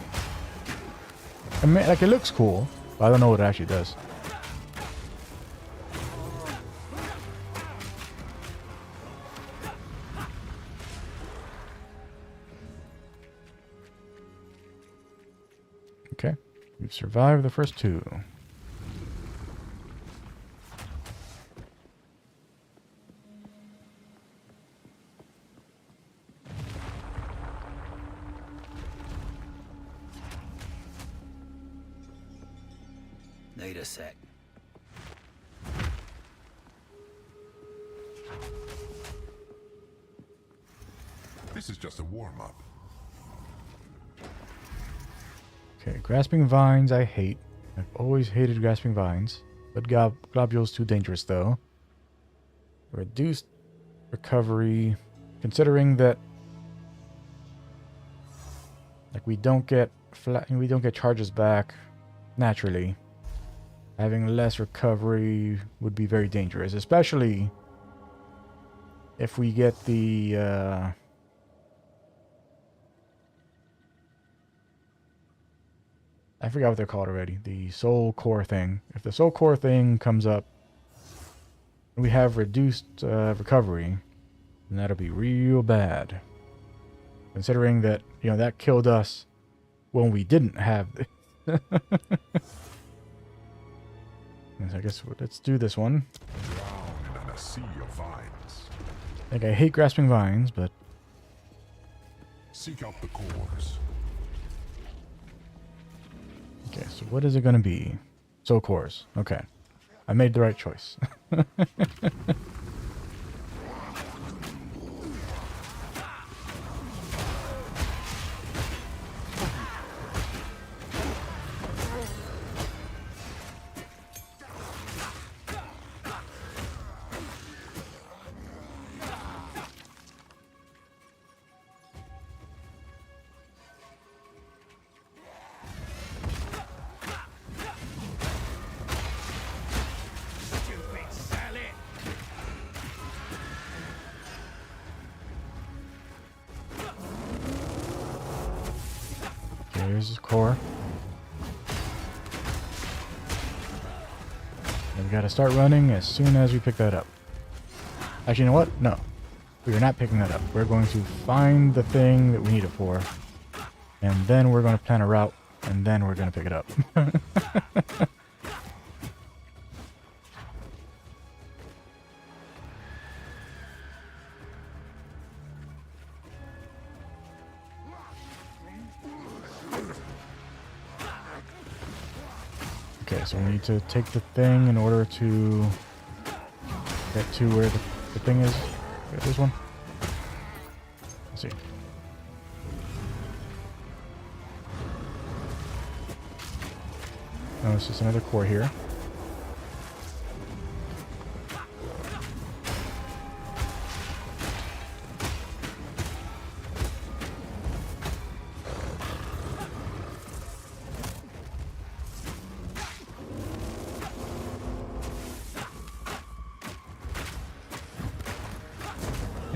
I mean, like, it looks cool, but I don't know what it actually does. Okay. We've survived the first two. Need a sec. This is just a warm-up. Okay, grasping vines I hate. I've always hated grasping vines. But globule's too dangerous though. Reduced recovery. Considering that like we don't get charges back naturally. Having less recovery would be very dangerous, especially if we get the I forgot what they're called already. The soul core thing. If the soul core thing comes up and we have reduced recovery, then that'll be real bad. Considering that, you know, that killed us when we didn't have this. I guess let's do this one. Drowned in a sea of vines. Like, I hate grasping vines, but Seek out the cores. okay, so what is it going to be? Soul cores. Okay. I made the right choice. Here's his core. And we gotta start running as soon as we pick that up. Actually, you know what? No. We are not picking that up. We're going to find the thing that we need it for. And then we're going to plan a route. And then we're going to pick it up. Okay, so we need to take the thing in order to get to where the thing is. This one? Let's see. Oh, it's just another core here.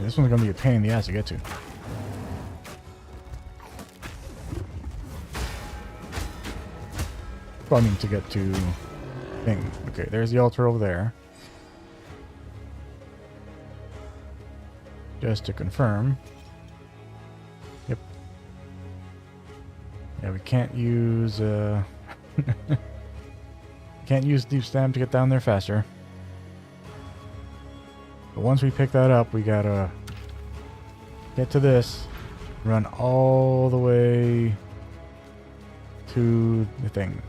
this one's gonna be a pain in the ass to get to. Well, I mean to get to thing. Okay, there's the altar over there. Just to confirm. Yep. Yeah, we can't use can't use deep stamp to get down there faster. But once we pick that up, we gotta get to this, run all the way to the thing.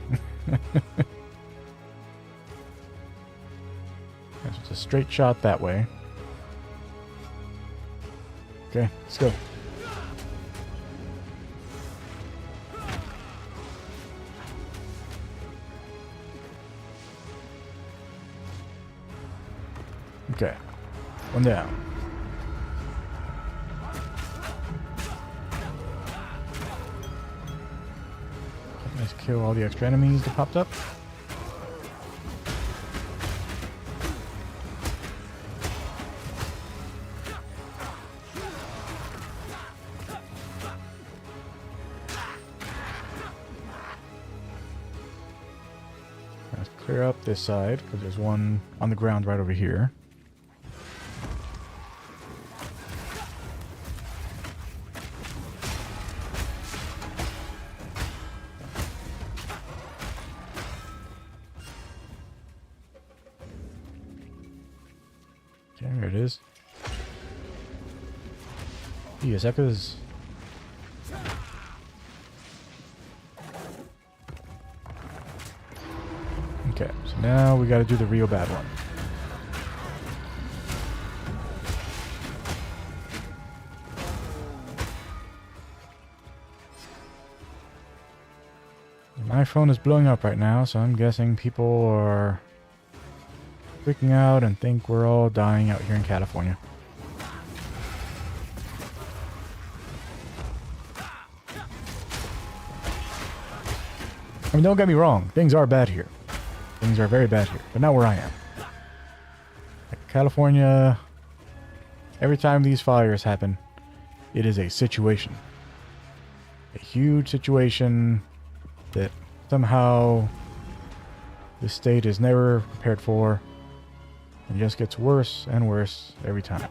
It's a straight shot that way. Okay, let's go. Okay, one down. Let's kill all the extra enemies that popped up. Let's clear up this side because there's one on the ground right over here. Okay, there it is. Yes, echoes. Okay, so now we got to do the real bad one. My phone is blowing up right now, so I'm guessing people are freaking out and think we're all dying out here in California. I mean, don't get me wrong, things are bad here. Things are very bad here, but not where I am. Like California, every time these fires happen, it is a situation. A huge situation that somehow the state is never prepared for. It just gets worse and worse every time.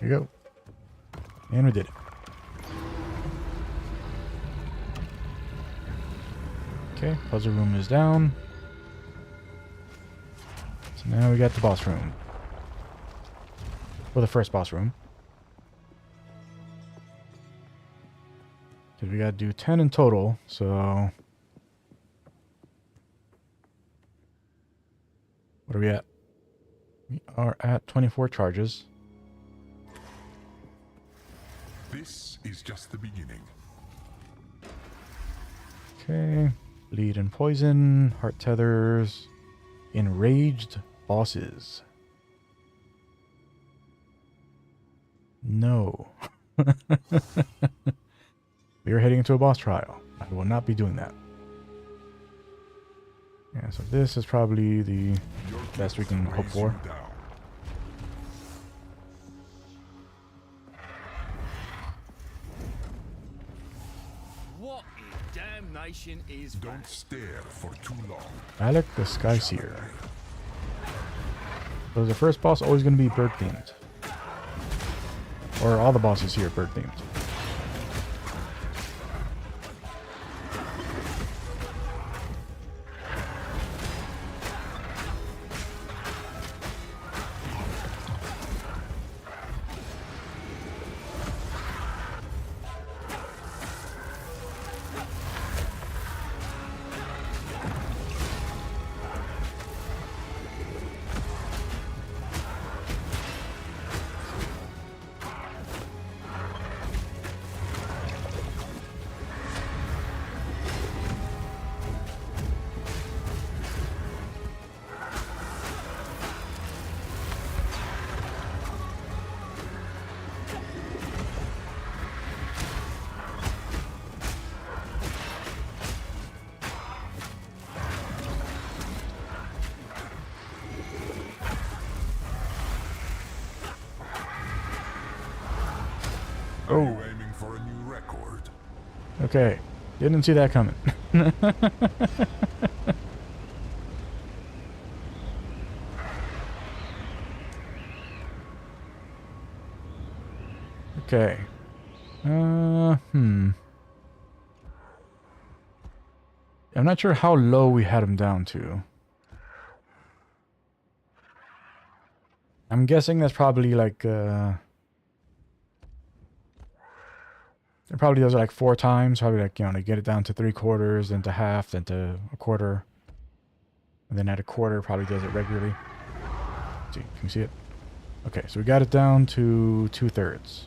Here you go. And we did it. Okay, puzzle room is down. So now we got the boss room. Well, the first boss room. Because we got to do 10 in total, so... What are we at? We are at 24 charges. This is just the beginning. Okay. Bleed and poison, heart tethers, enraged bosses. No. We are heading into a boss trial. I will not be doing that. Yeah, so this is probably the best we can hope for. What in damnation is Don't that? stare for too long. Alec the Sky Seer. So is the first boss always going to be bird themed? Or all the bosses here bird themed? Are you aiming for a new record? Okay. Didn't see that coming. Okay. I'm not sure how low we had him down to. I'm guessing that's probably like, it probably does it like 4 times. Probably like, to get it down to 3/4, then to half, then to a quarter. And then at a quarter, probably does it regularly. Let's see, can you see it? Okay, so we got it down to 2/3.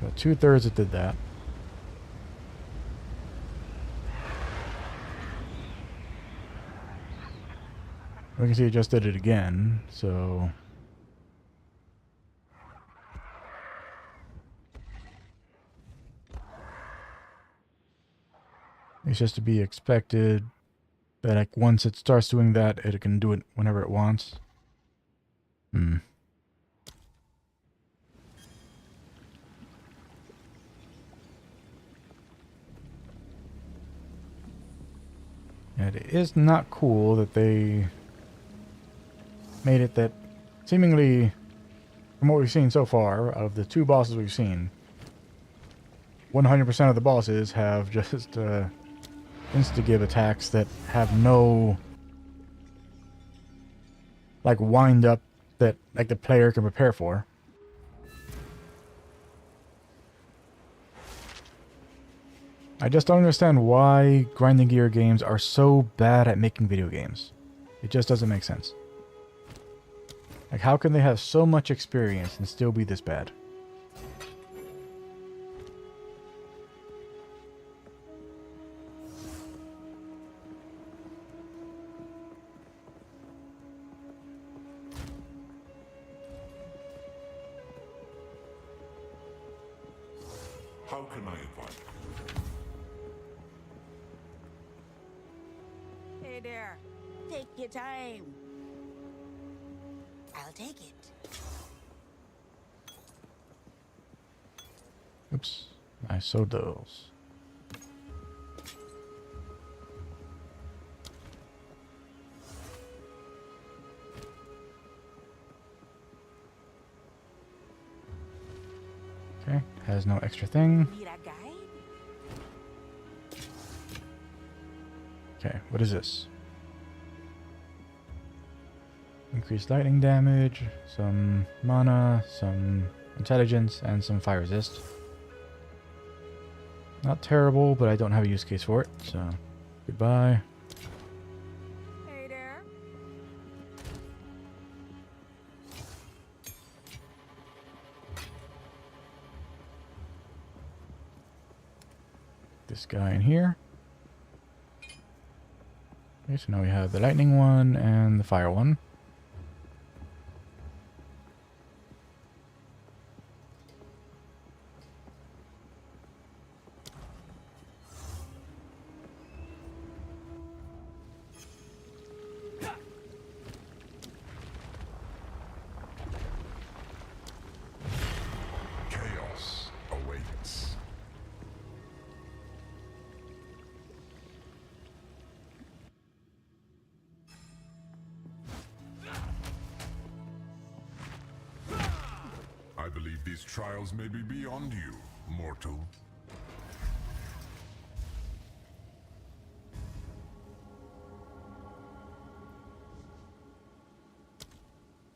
So 2/3 it did that. We can see it just did it again, so... It's just to be expected that like once it starts doing that, it can do it whenever it wants. And it is not cool that they made it that seemingly, from what we've seen so far, of the 2 bosses we've seen, 100% of the bosses have just insta-give attacks that have no like wind up that like the player can prepare for. I just don't understand why grinding gear games are so bad at making video games. It just doesn't make sense. Like, how can they have so much experience and still be this bad? How can I advise? Hey there. Take your time. I'll take it. Oops. I sewed those. Okay, has no extra thing. Need a guide? Okay, what is this? Increased lightning damage, some mana, some intelligence, and some fire resist. Not terrible, but I don't have a use case for it, so goodbye. Hey there. This guy in here. Okay, so now we have the lightning one and the fire one. Chaos awaits. I believe these trials may be beyond you, mortal.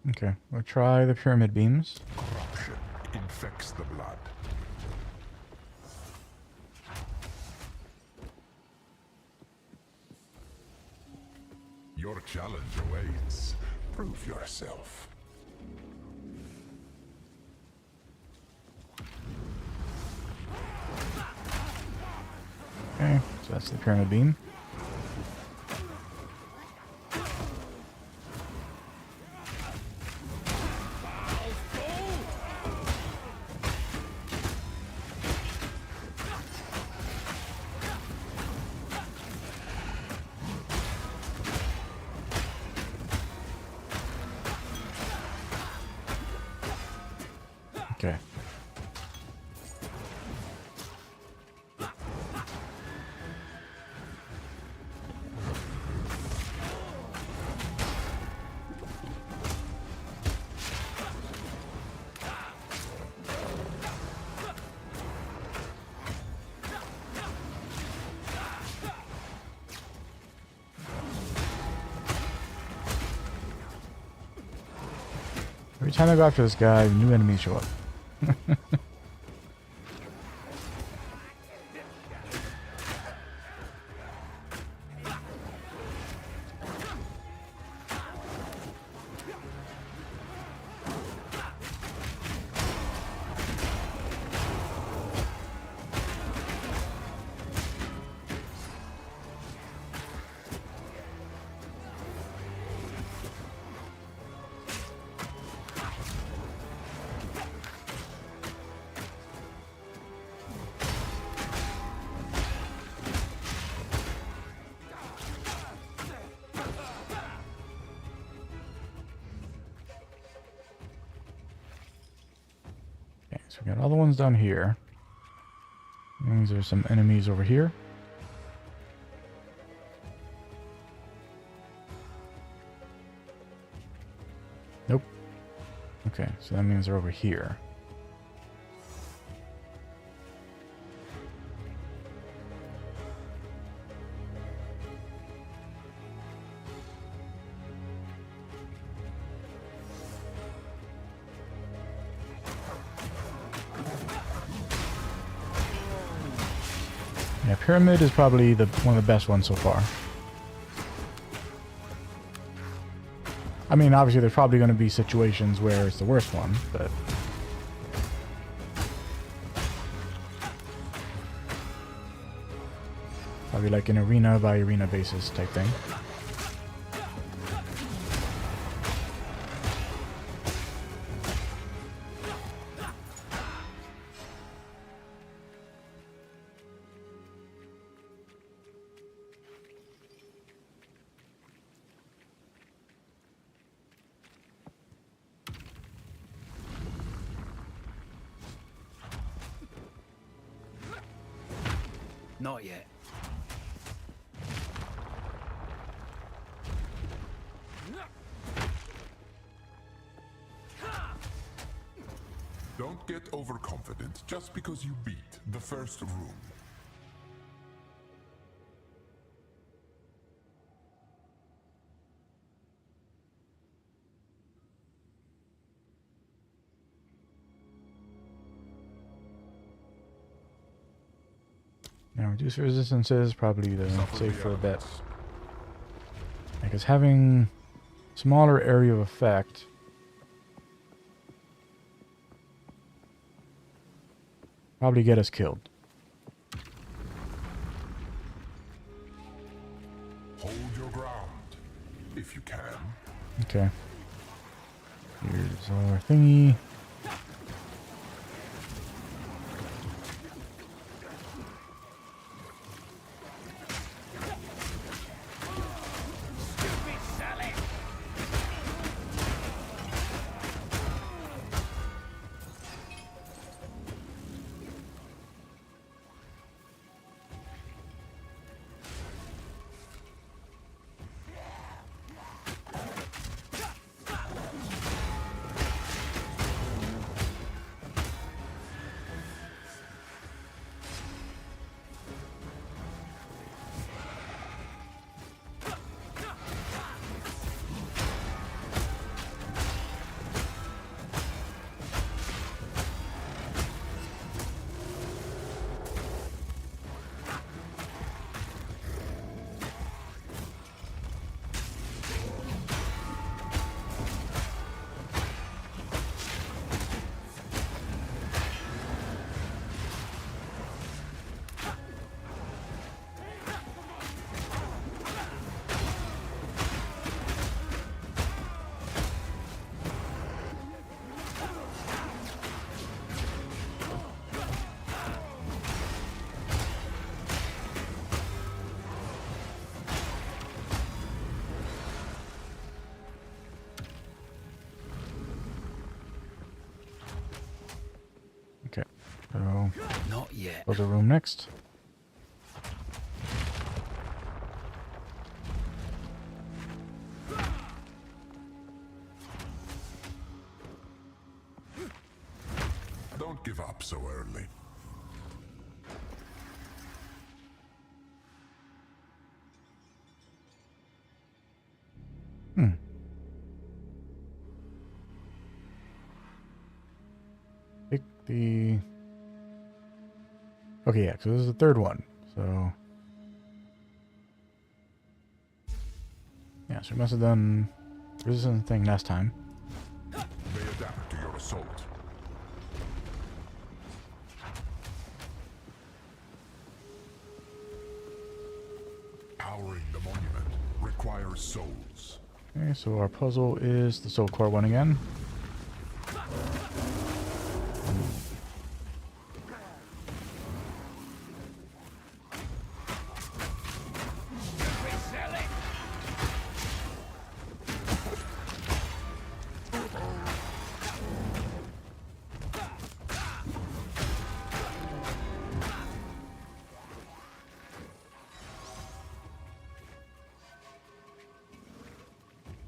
Okay, we'll try the pyramid beams. Corruption infects the blood. Your challenge awaits. Prove yourself. Okay, so that's the pyramid beam. Okay. Every time I go after this guy, new enemies show up. So we got all the ones down here. Means there's some enemies over here. Nope. Okay, so that means they're over here. Yeah, Pyramid is probably one of the best ones so far. I mean, obviously there's probably going to be situations where it's the worst one, but... Probably like an arena by arena basis type thing. Not yet. Don't get overconfident just because you beat the first room. Now, reduce resistances, probably the safer bet. Because having smaller area of effect probably get us killed. Hold your ground, if you can. Okay. Here's our thingy. Okay, so Not yet. go to the room next. Don't give up so early. the... Okay, yeah, so this is the third one. So... Yeah, so we must have done resistance thing last time. May adapt to your assault. Powering the monument requires souls. Okay, so our puzzle is the soul core one again.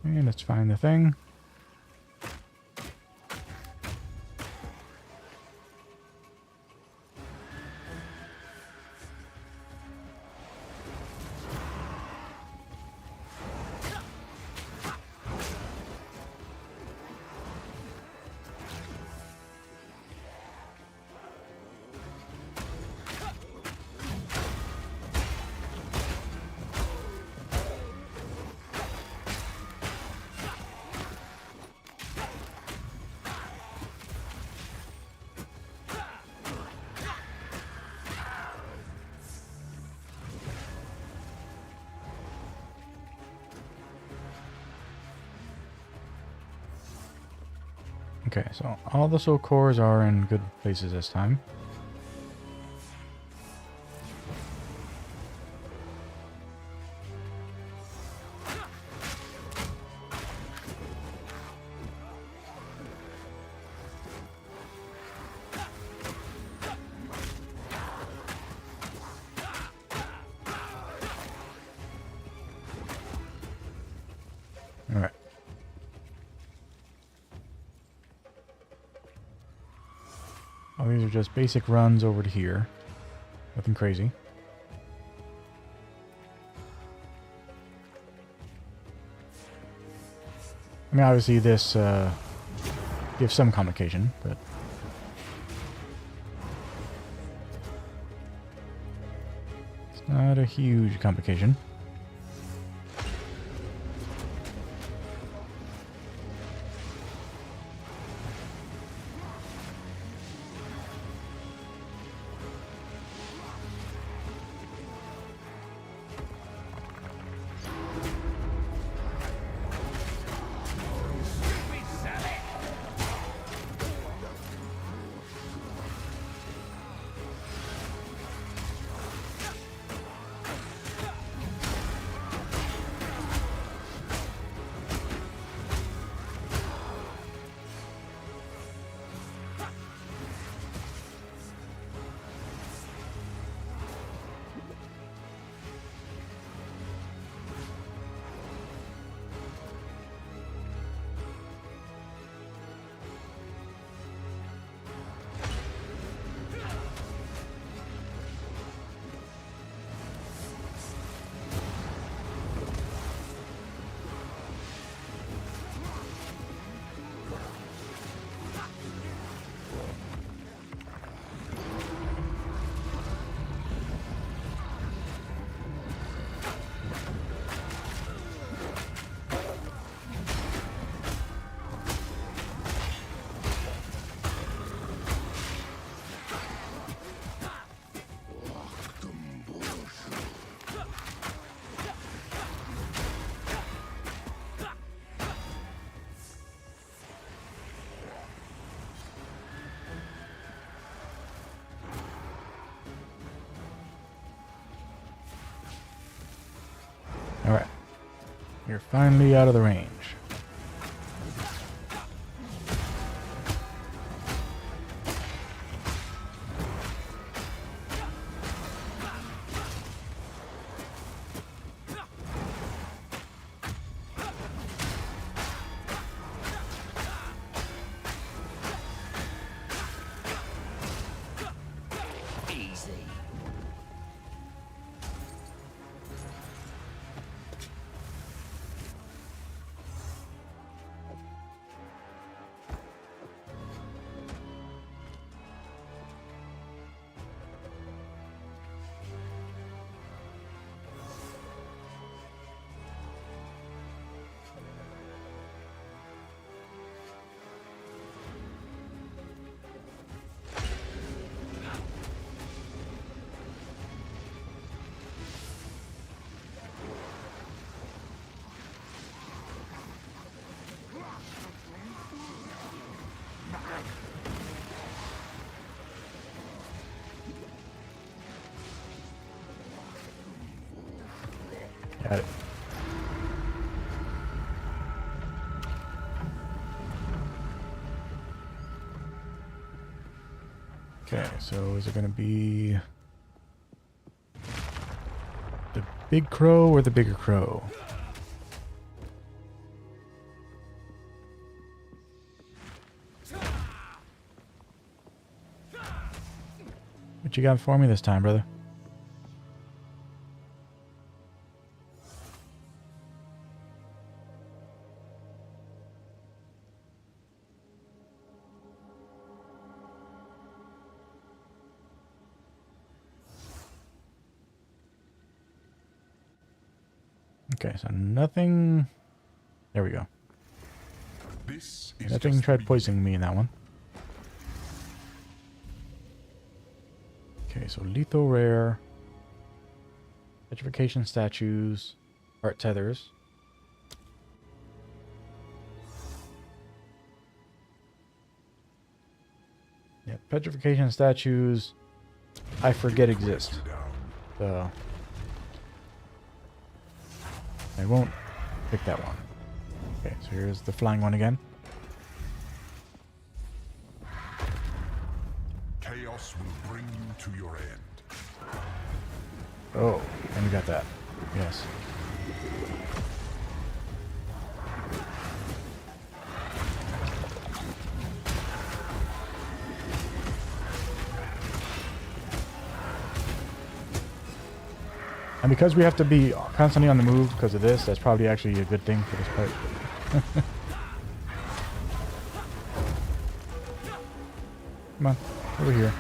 Okay, let's find the thing. Okay, so all the soul cores are in good places this time. Alright. Oh, these are just basic runs over to here. Nothing crazy. I mean, obviously this gives some complication, but... it's not a huge complication. Alright. You're finally out of the range. Easy. Got it. Okay, so is it going to be the big crow or the bigger crow? What you got for me this time, brother? Okay, so nothing. There we go. This is Nothing just tried the poisoning me in that one. Okay, so lethal rare. Petrification statues. Heart tethers. Yeah, petrification statues I forget exist. So I won't pick that one. Okay, so here's the flying one again. Chaos will bring you to your end. Oh, and we got that. Yes. And because we have to be constantly on the move because of this, that's probably actually a good thing for this part. Come on, over here.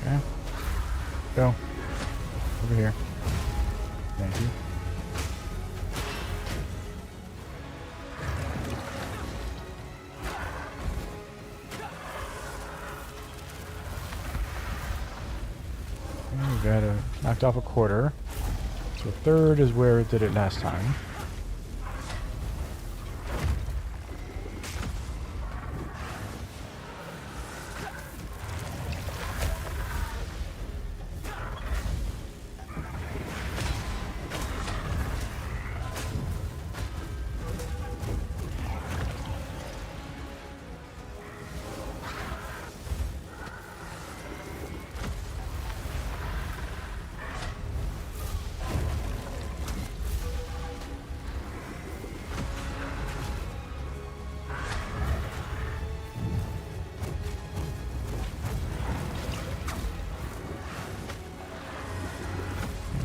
Okay. Go. Over here. Thank you. And we got knocked off a quarter. So third is where it did it last time.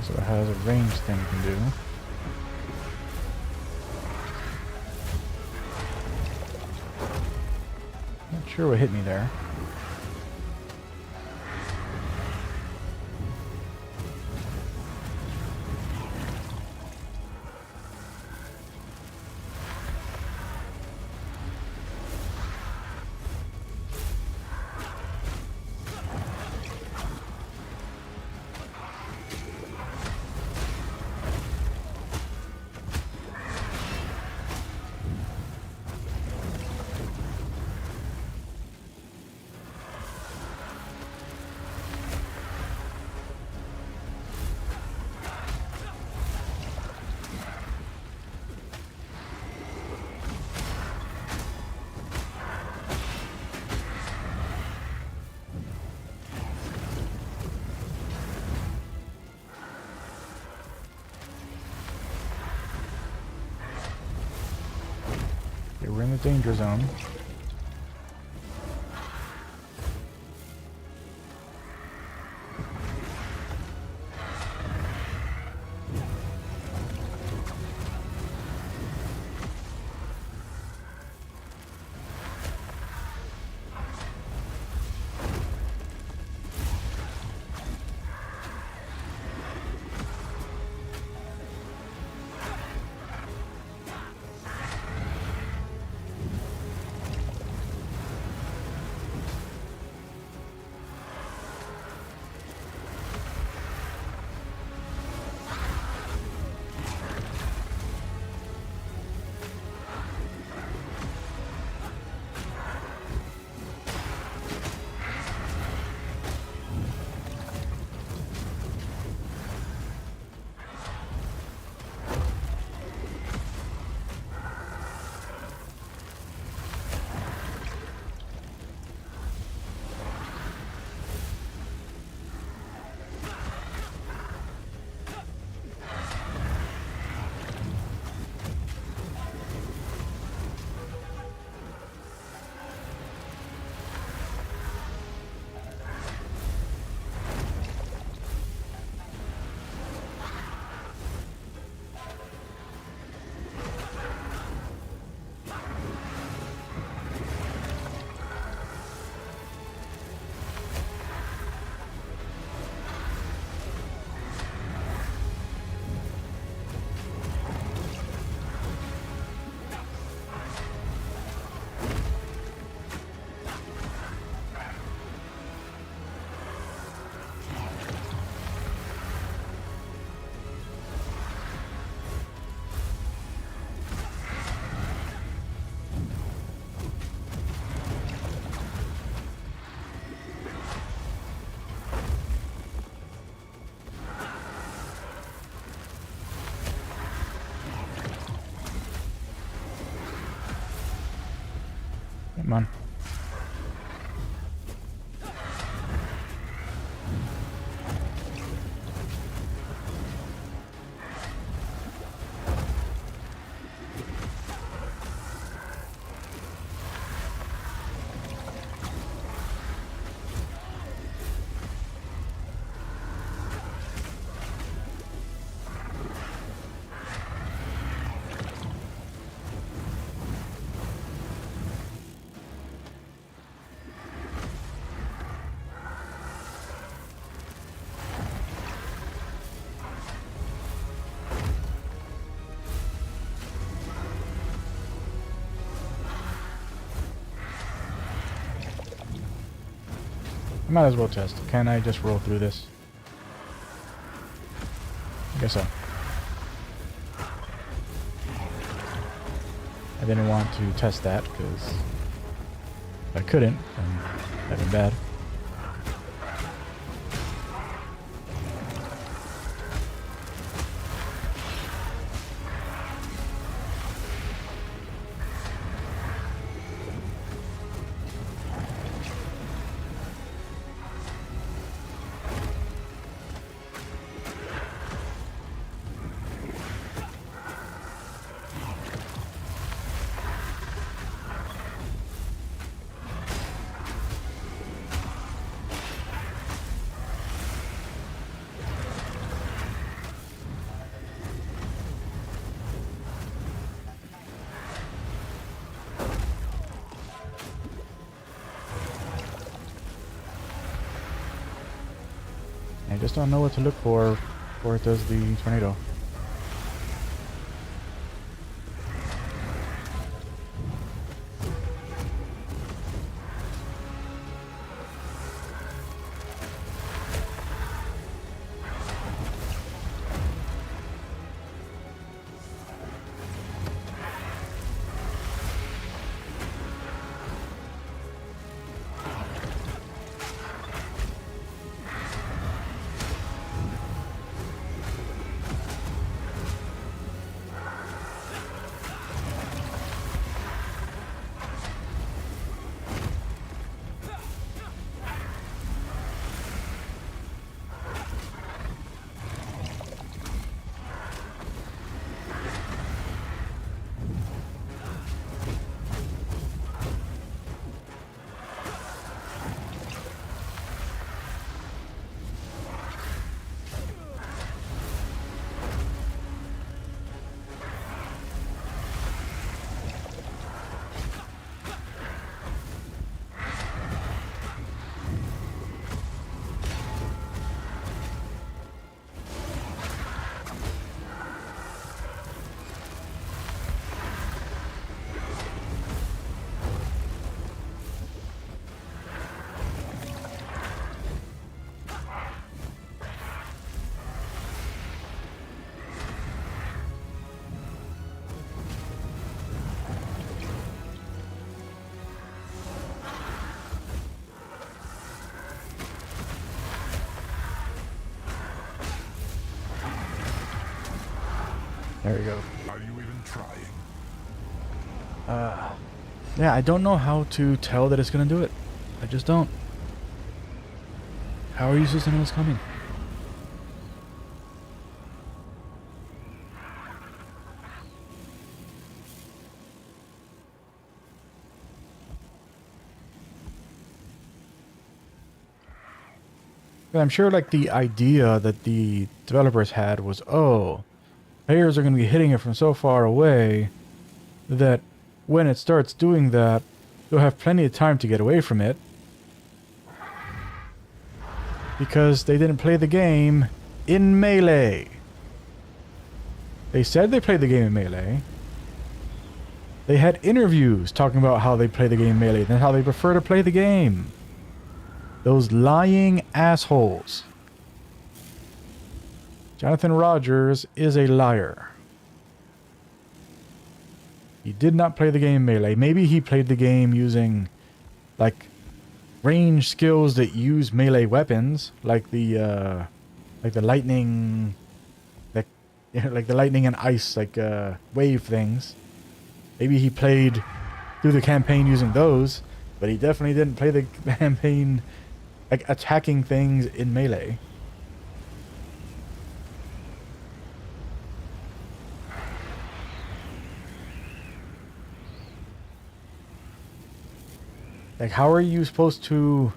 So it has a range thing you can do. Not sure what hit me there. Okay, we're in the danger zone. Come on. I might as well test. Can I just roll through this? I guess so. I didn't want to test that because if I couldn't, then that'd be bad. I just don't know what to look for before it does the tornado. There we go. Are you even trying? Yeah, I don't know how to tell that it's gonna do it. I just don't. How are you supposed to know it's coming? I'm sure like the idea that the developers had was, oh, players are going to be hitting it from so far away that when it starts doing that, you'll have plenty of time to get away from it. Because they didn't play the game in melee. They said they played the game in melee. They had interviews talking about how they play the game in melee and how they prefer to play the game. Those lying assholes. Jonathan Rogers is a liar. He did not play the game melee. Maybe he played the game using, like, range skills that use melee weapons, like the lightning, like the lightning and ice, wave things. Maybe he played through the campaign using those, but he definitely didn't play the campaign like attacking things in melee. Like, how are you supposed to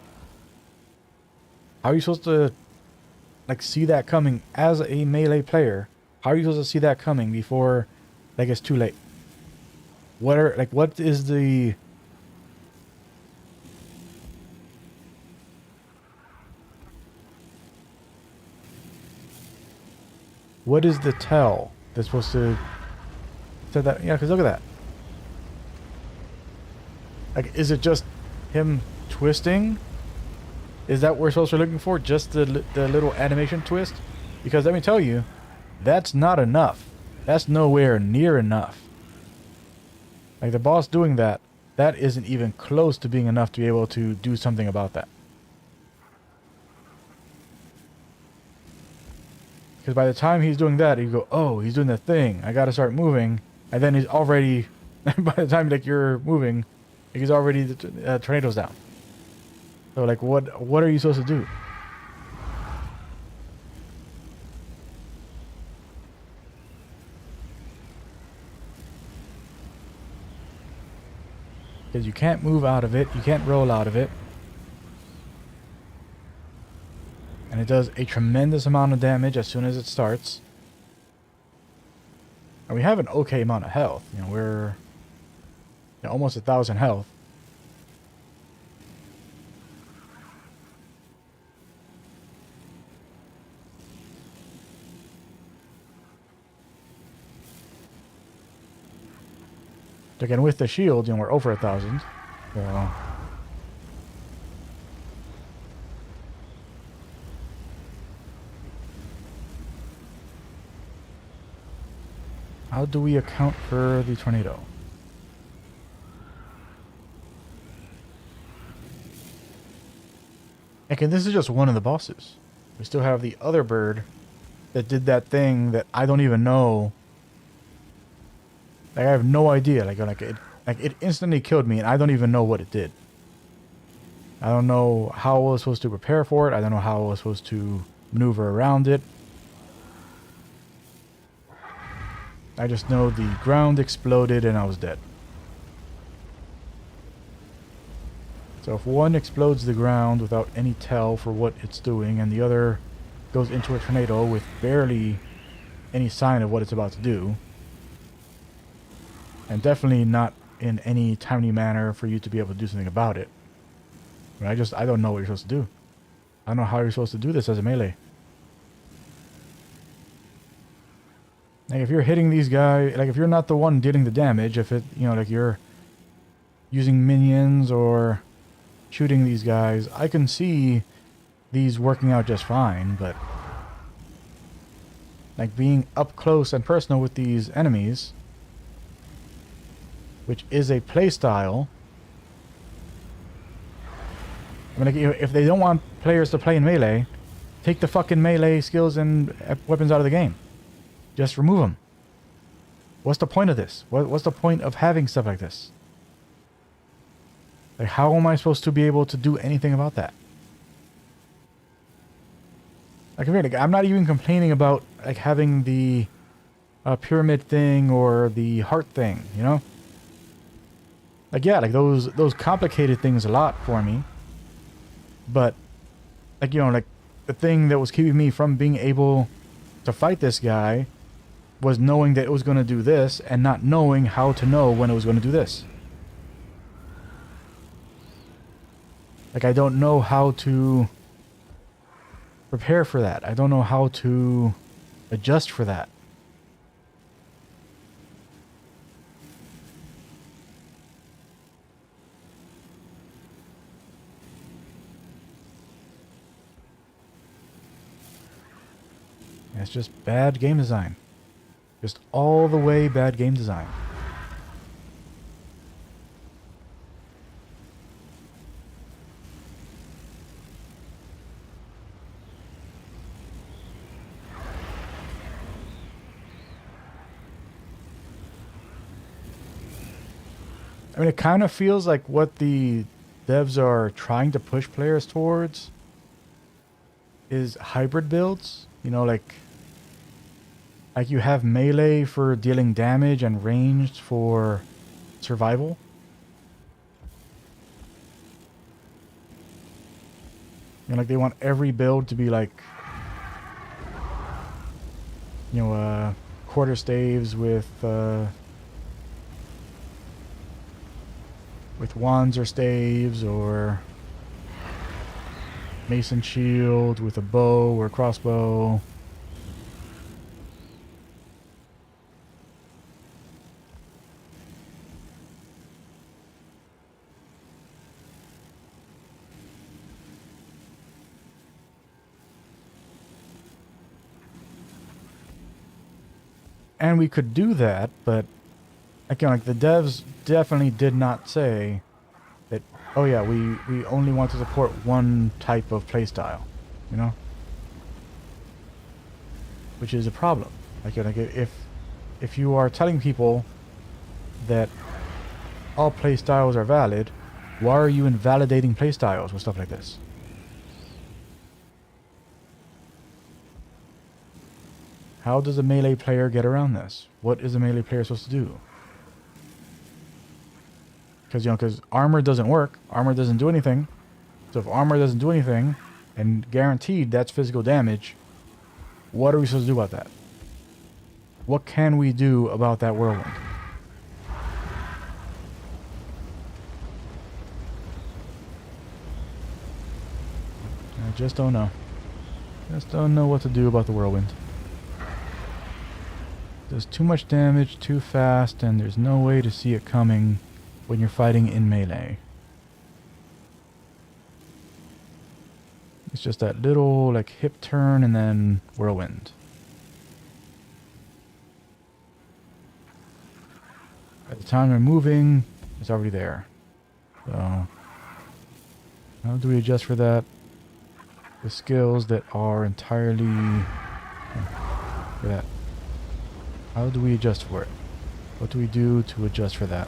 like see that coming as a melee player? How are you supposed to see that coming before like it's too late? What is the tell that's supposed to say that? Yeah, because look at that. Like, is it just him twisting? Is that what we're supposed to be looking for? Just the little animation twist? Because let me tell you, that's not enough. That's nowhere near enough. Like, the boss doing that, that isn't even close to being enough to be able to do something about that. Because by the time he's doing that, you go, oh, he's doing the thing. I gotta start moving. And then he's already, by the time like you're moving, like he's already, the tornado's down. So like, what are you supposed to do? Because you can't move out of it. You can't roll out of it. And it does a tremendous amount of damage as soon as it starts. And we have an okay amount of health. You know, we're almost 1,000 health. Again, with the shield, you know, we're over 1,000. So... how do we account for the tornado? Okay, this is just one of the bosses. We still have the other bird that did that thing that I don't even know. Like, I have no idea. Like it instantly killed me, and I don't even know what it did. I don't know how I was supposed to prepare for it. I don't know how I was supposed to maneuver around it. I just know the ground exploded and I was dead. So if one explodes the ground without any tell for what it's doing, and the other goes into a tornado with barely any sign of what it's about to do, and definitely not in any timely manner for you to be able to do something about it. But I don't know what you're supposed to do. I don't know how you're supposed to do this as a melee. Like, if you're hitting these guys, like, if you're not the one dealing the damage, if it, you know, like, you're using minions or shooting these guys, I can see these working out just fine, but like, being up close and personal with these enemies, which is a playstyle. I mean, like, if they don't want players to play in melee, take the fucking melee skills and weapons out of the game. Just remove them. What's the point of this? What's the point of having stuff like this? Like, how am I supposed to be able to do anything about that? Like, I'm not even complaining about, like, having the pyramid thing or the heart thing, you know? Like, yeah, like, those complicated things a lot for me. But, like, you know, like, the thing that was keeping me from being able to fight this guy was knowing that it was going to do this and not knowing how to know when it was going to do this. Like, I don't know how to prepare for that. I don't know how to adjust for that. It's just bad game design. Just all the way bad game design. I mean, it kind of feels like what the devs are trying to push players towards is hybrid builds. You know, like you have melee for dealing damage and ranged for survival. You know, like, they want every build to be like, you know, quarter staves with wands or staves, or mason shield with a bow or crossbow. And we could do that, but again, like, the devs definitely did not say that, oh yeah, we only want to support one type of playstyle, you know? Which is a problem. Like, if you are telling people that all playstyles are valid, why are you invalidating playstyles with stuff like this? How does a melee player get around this? What is a melee player supposed to do? Because armor doesn't work. Armor doesn't do anything. So if armor doesn't do anything, and guaranteed that's physical damage, what are we supposed to do about that? What can we do about that whirlwind? I just don't know. Just don't know what to do about the whirlwind. Does too much damage too fast, and there's no way to see it coming when you're fighting in melee. It's just that little like hip turn and then whirlwind. By the time they're moving, it's already there. So how do we adjust for that? The skills that are entirely for that. How do we adjust for it? What do we do to adjust for that?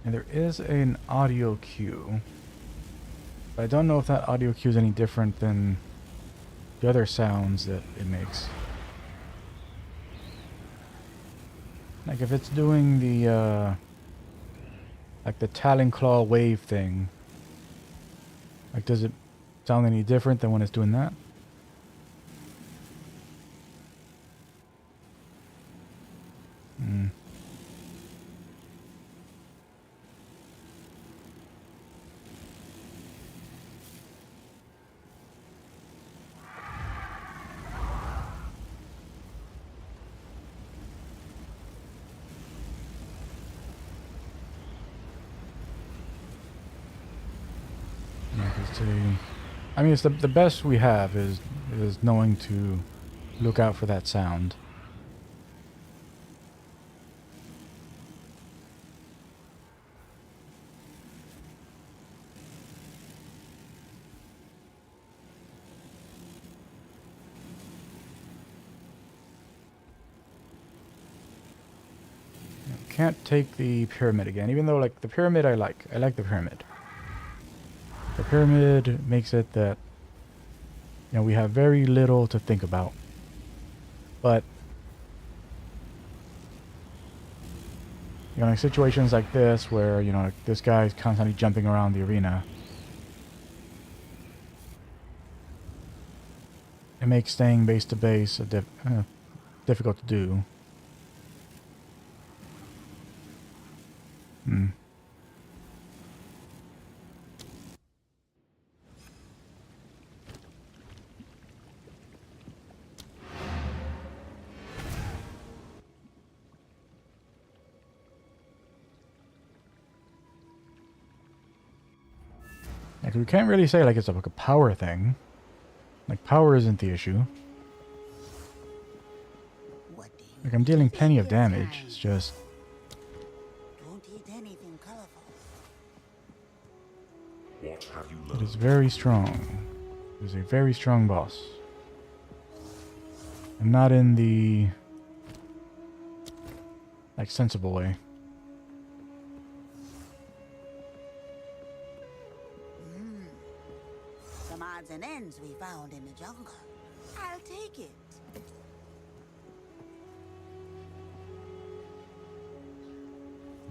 And there is an audio cue. But I don't know if that audio cue is any different than the other sounds that it makes. Like if it's doing the like the Talon Claw wave thing. Like does it sound any different than when it's doing that? I mean, it's the best we have is knowing to look out for that sound. Can't take the pyramid again, even though like the pyramid I like the pyramid. The pyramid makes it that, you know, we have very little to think about. But, you know, in situations like this where, you know, like this guy's constantly jumping around the arena, it makes staying base to base difficult to do. Like, we can't really say like it's like a power thing. Like power isn't the issue. Like I'm dealing plenty of damage. It's just Don't eat anything colorful. What have you it learned? is very strong. It is a very strong boss. And not in the like sensible way. Some odds and ends we found in the jungle. I'll take it.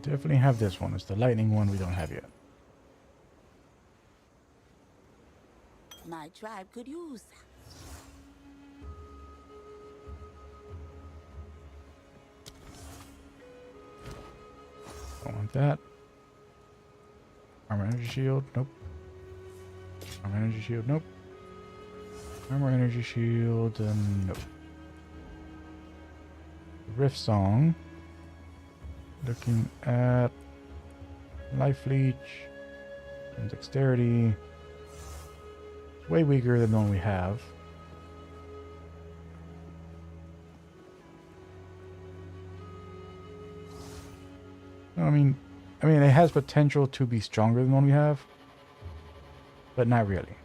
Definitely have this one. It's the lightning one we don't have yet. My tribe could use that. Don't want that. Armor energy shield. Nope. Armor energy shield. Nope. Armor energy shield. Nope. Rift song. Looking at life leech and dexterity. It's way weaker than the one we have. No, I mean, it has potential to be stronger than the one we have, but not really.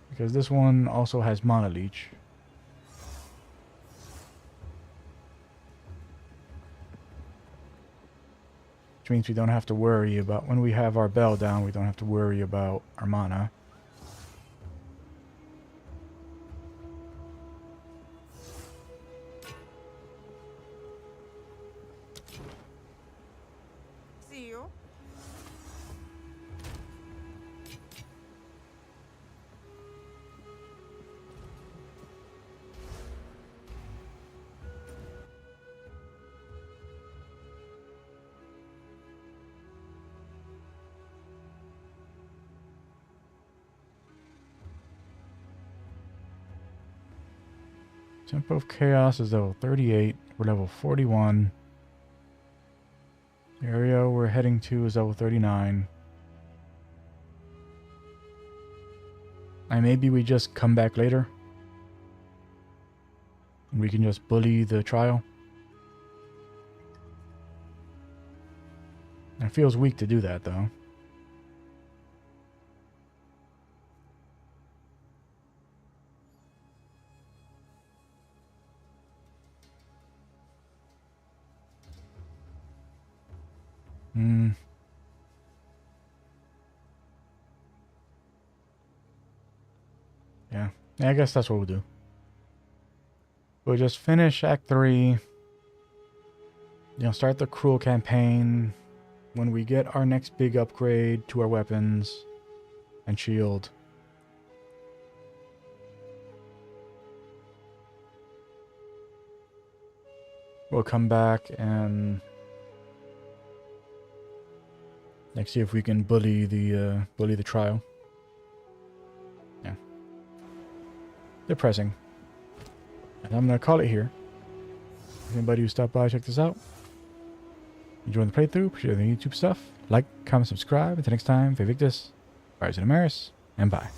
Because this one also has Mana Leech. Which means we don't have to worry about, when we have our bell down, we don't have to worry about our mana. See you. Tempo of Chaos is level 38. We're level 41. The area we're heading to is level 39. And maybe we just come back later. And we can just bully the trial. It feels weak to do that, though. Yeah, I guess that's what we'll do. We'll just finish Act 3. You know, start the Cruel campaign. When we get our next big upgrade to our weapons and shield. We'll come back and like see if we can bully the trial. Yeah. Depressing. And I'm gonna call it here. Anybody who stopped by, check this out. Enjoying the playthrough, appreciate the YouTube stuff. Like, comment, subscribe. Until next time, Victus, Fires and Amaris, and bye.